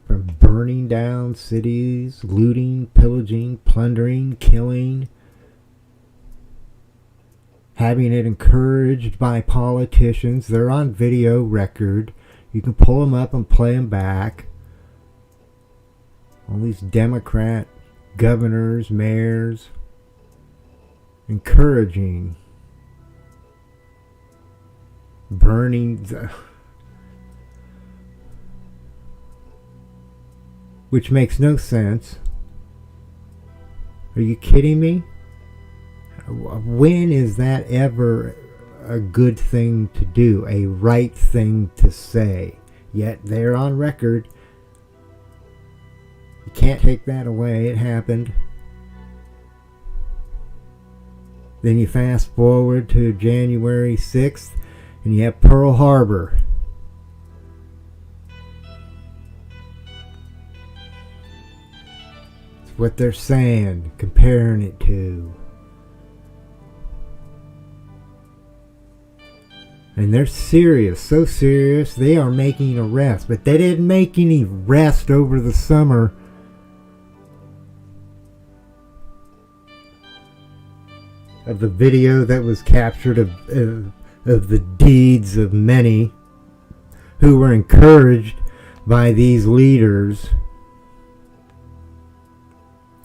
From burning down cities, looting, pillaging, plundering, killing, having it encouraged by politicians. They're on video record. You can pull them up and play them back. All these Democrat governors, mayors, encouraging burning, which makes no sense. Are you kidding me? When is that ever a good thing to do, a right thing to say? Yet they're on record. You can't take that away. It happened. Then you fast forward to January 6th and you have Pearl Harbor. It's what they're saying, comparing it to. And they're serious, so serious, they are making arrests. But they didn't make any arrests over the summer. Of the video that was captured of the deeds of many who were encouraged by these leaders.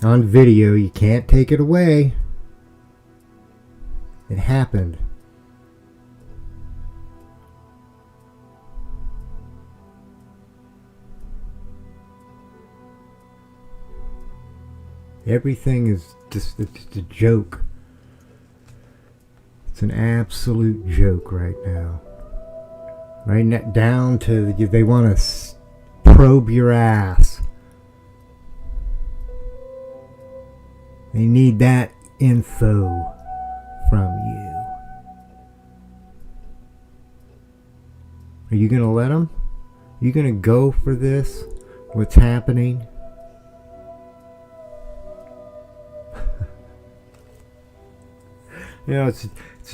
On video, you can't take it away. It happened. Everything is just a joke. It's an absolute joke right now. Right down to they want to probe your ass. They need that info from you. Are you going to let them? Are you going to go for this? What's happening? You know, it's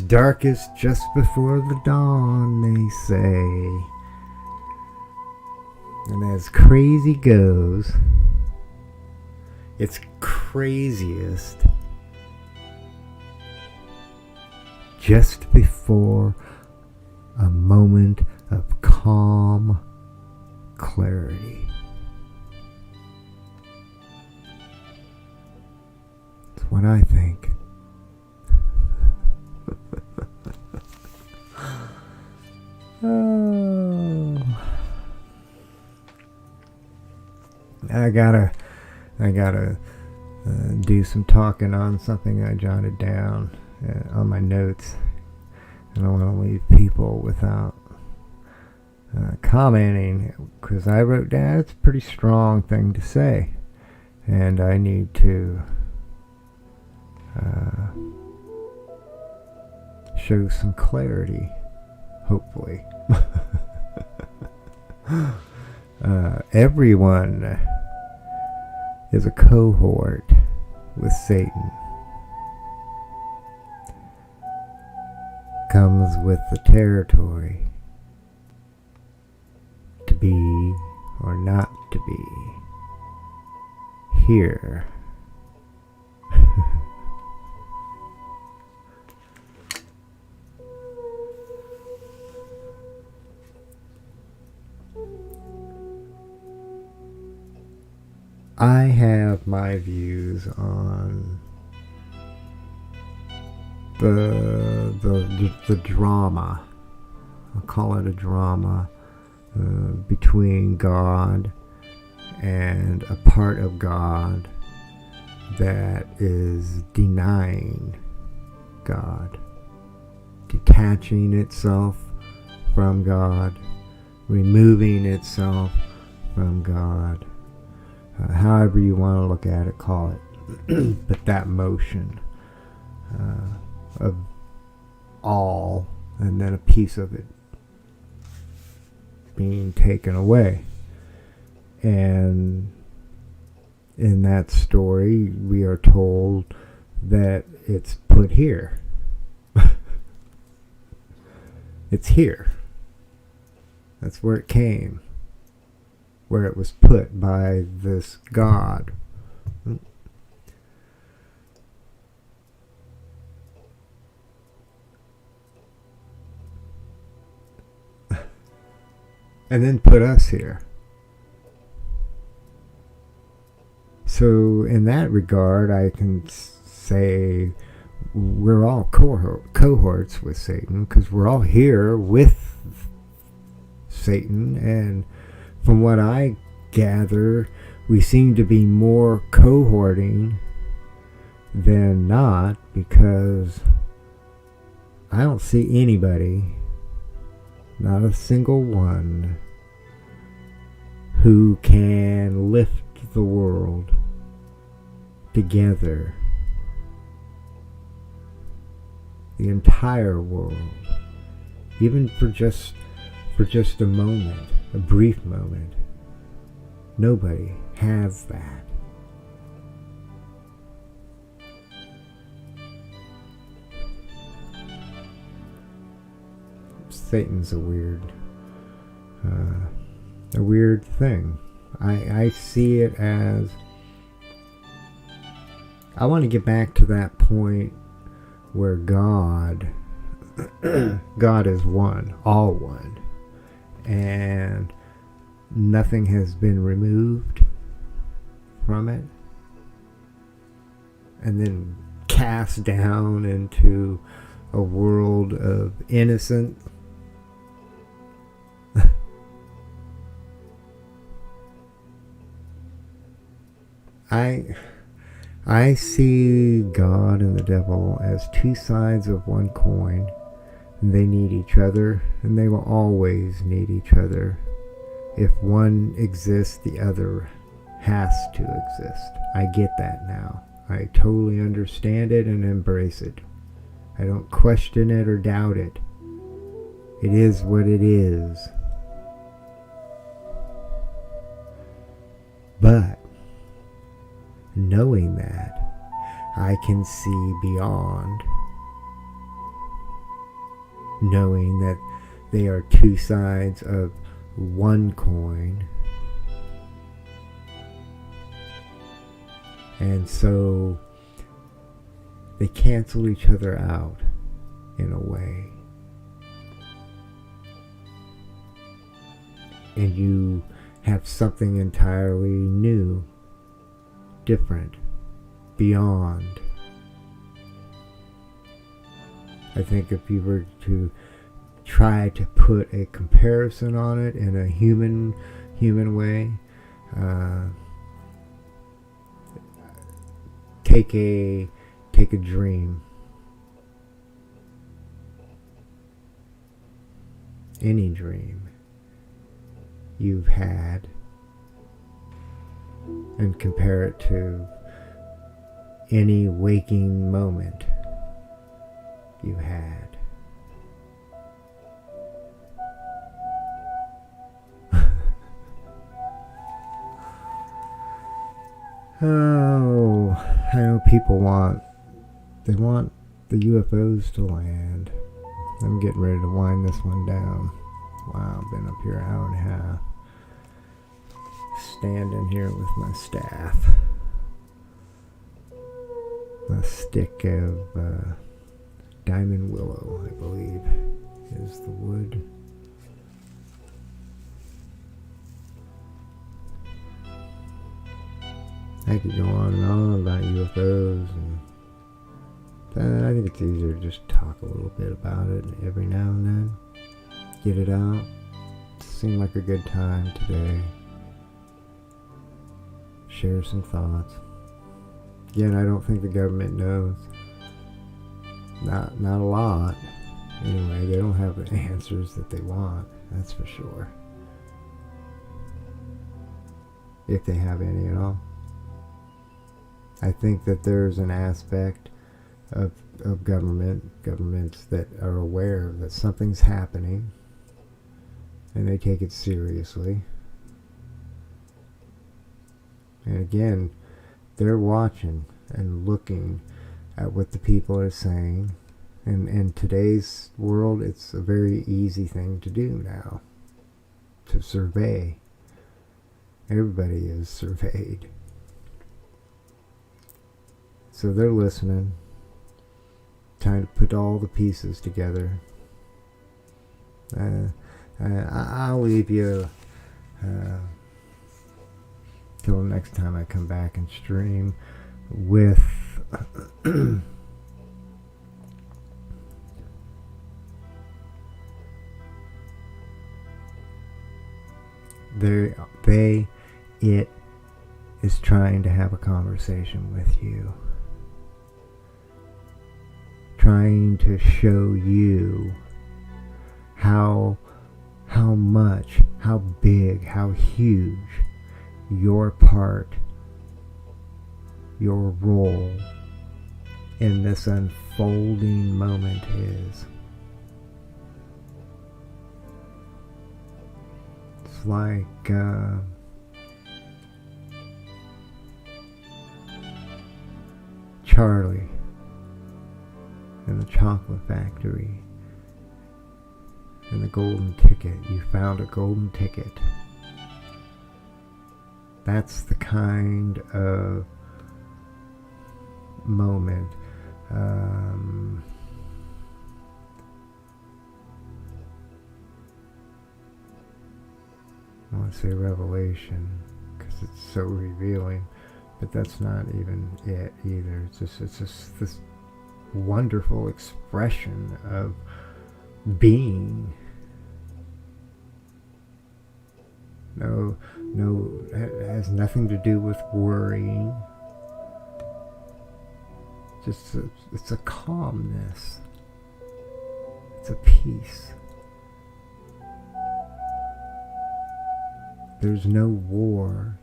darkest just before the dawn, they say. And as crazy goes, it's craziest just before a moment of calm clarity. That's what I think. Oh, I gotta do some talking on something I jotted down on my notes. I don't want to leave people without commenting, because I wrote down it's a pretty strong thing to say, and I need to show some clarity, hopefully. Everyone is a cohort with Satan. Comes with the territory to be or not to be here. I have my views on the drama. I'll call it a drama between God and a part of God that is denying God, detaching itself from God, removing itself from God. However you want to look at it, call it. But that motion of all and then a piece of it being taken away. And in that story, we are told that it's put here. It's here. That's where it came. Where it was put by this God. And then put us here. So in that regard, I can say we're all cohorts with Satan, because we're all here with Satan, and from what I gather, we seem to be more cohorting than not, because I don't see anybody, not a single one, who can lift the world together, the entire world, even for just a moment, a brief moment. Nobody has that. Satan's a weird thing. I see it as, I want to get back to that point where God is one, all one, and nothing has been removed from it, and then cast down into a world of innocent I see God and the devil as two sides of one coin, and they need each other, and they will always need each other. If one exists, the other has to exist. I get that now. I totally understand it and embrace it. I don't question it or doubt it. It is what it is. But knowing that, I can see beyond. Knowing that they are two sides of one coin. And so they cancel each other out in a way. And you have something entirely new, different, beyond. I think if you were to try to put a comparison on it in a human way, take a dream, any dream you've had, and compare it to any waking moment you had. Oh, I know people want the UFOs to land. I'm getting ready to wind this one down. Wow, I've been up here an hour and a half. Standing here with my staff. A stick of diamond willow, I believe, is the wood. I could go on and on about UFOs, and I think it's easier to just talk a little bit about it every now and then. Get it out. It seemed like a good time today. Share some thoughts. Again, I don't think the government knows. Not a lot. Anyway, they don't have the answers that they want. That's for sure. If they have any at all. I think that there's an aspect of governments that are aware that something's happening, and they take it seriously. And again, they're watching and looking at what the people are saying. And in today's world, it's a very easy thing to do now. To survey. Everybody is surveyed. So they're listening. Trying to put all the pieces together. I'll leave you till the next time I come back and stream with it is trying to have a conversation with you, trying to show you how much, how big, how huge your part, your role in this unfolding moment is. It's like Charlie in the chocolate factory and the golden ticket. You found a golden ticket. That's the kind of moment. I want to say revelation because it's so revealing, but that's not even it either. It's just this wonderful expression of being. No, it has nothing to do with worrying. It's a calmness. It's a peace. There's no war.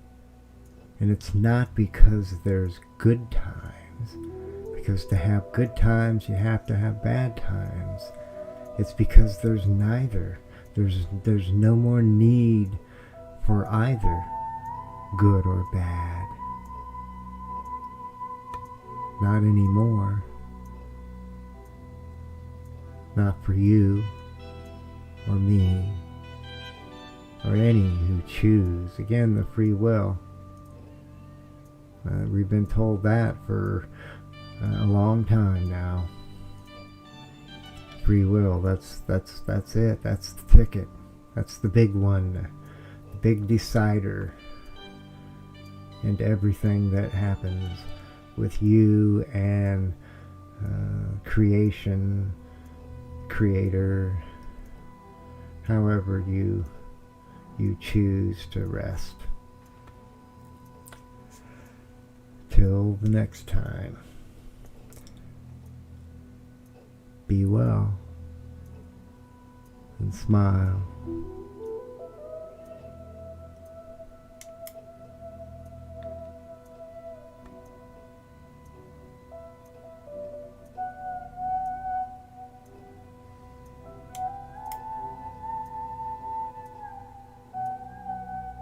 And it's not because there's good times. Because to have good times, you have to have bad times. It's because there's neither. There's no more need for either good or bad. Not anymore. Not for you or me or any who choose. Again, the free will. We've been told that for a long time now. Free will, that's it. That's the ticket. That's the big one. The big decider. And everything that happens with you and creation, creator, however you choose to rest. Till the next time, be well and smile.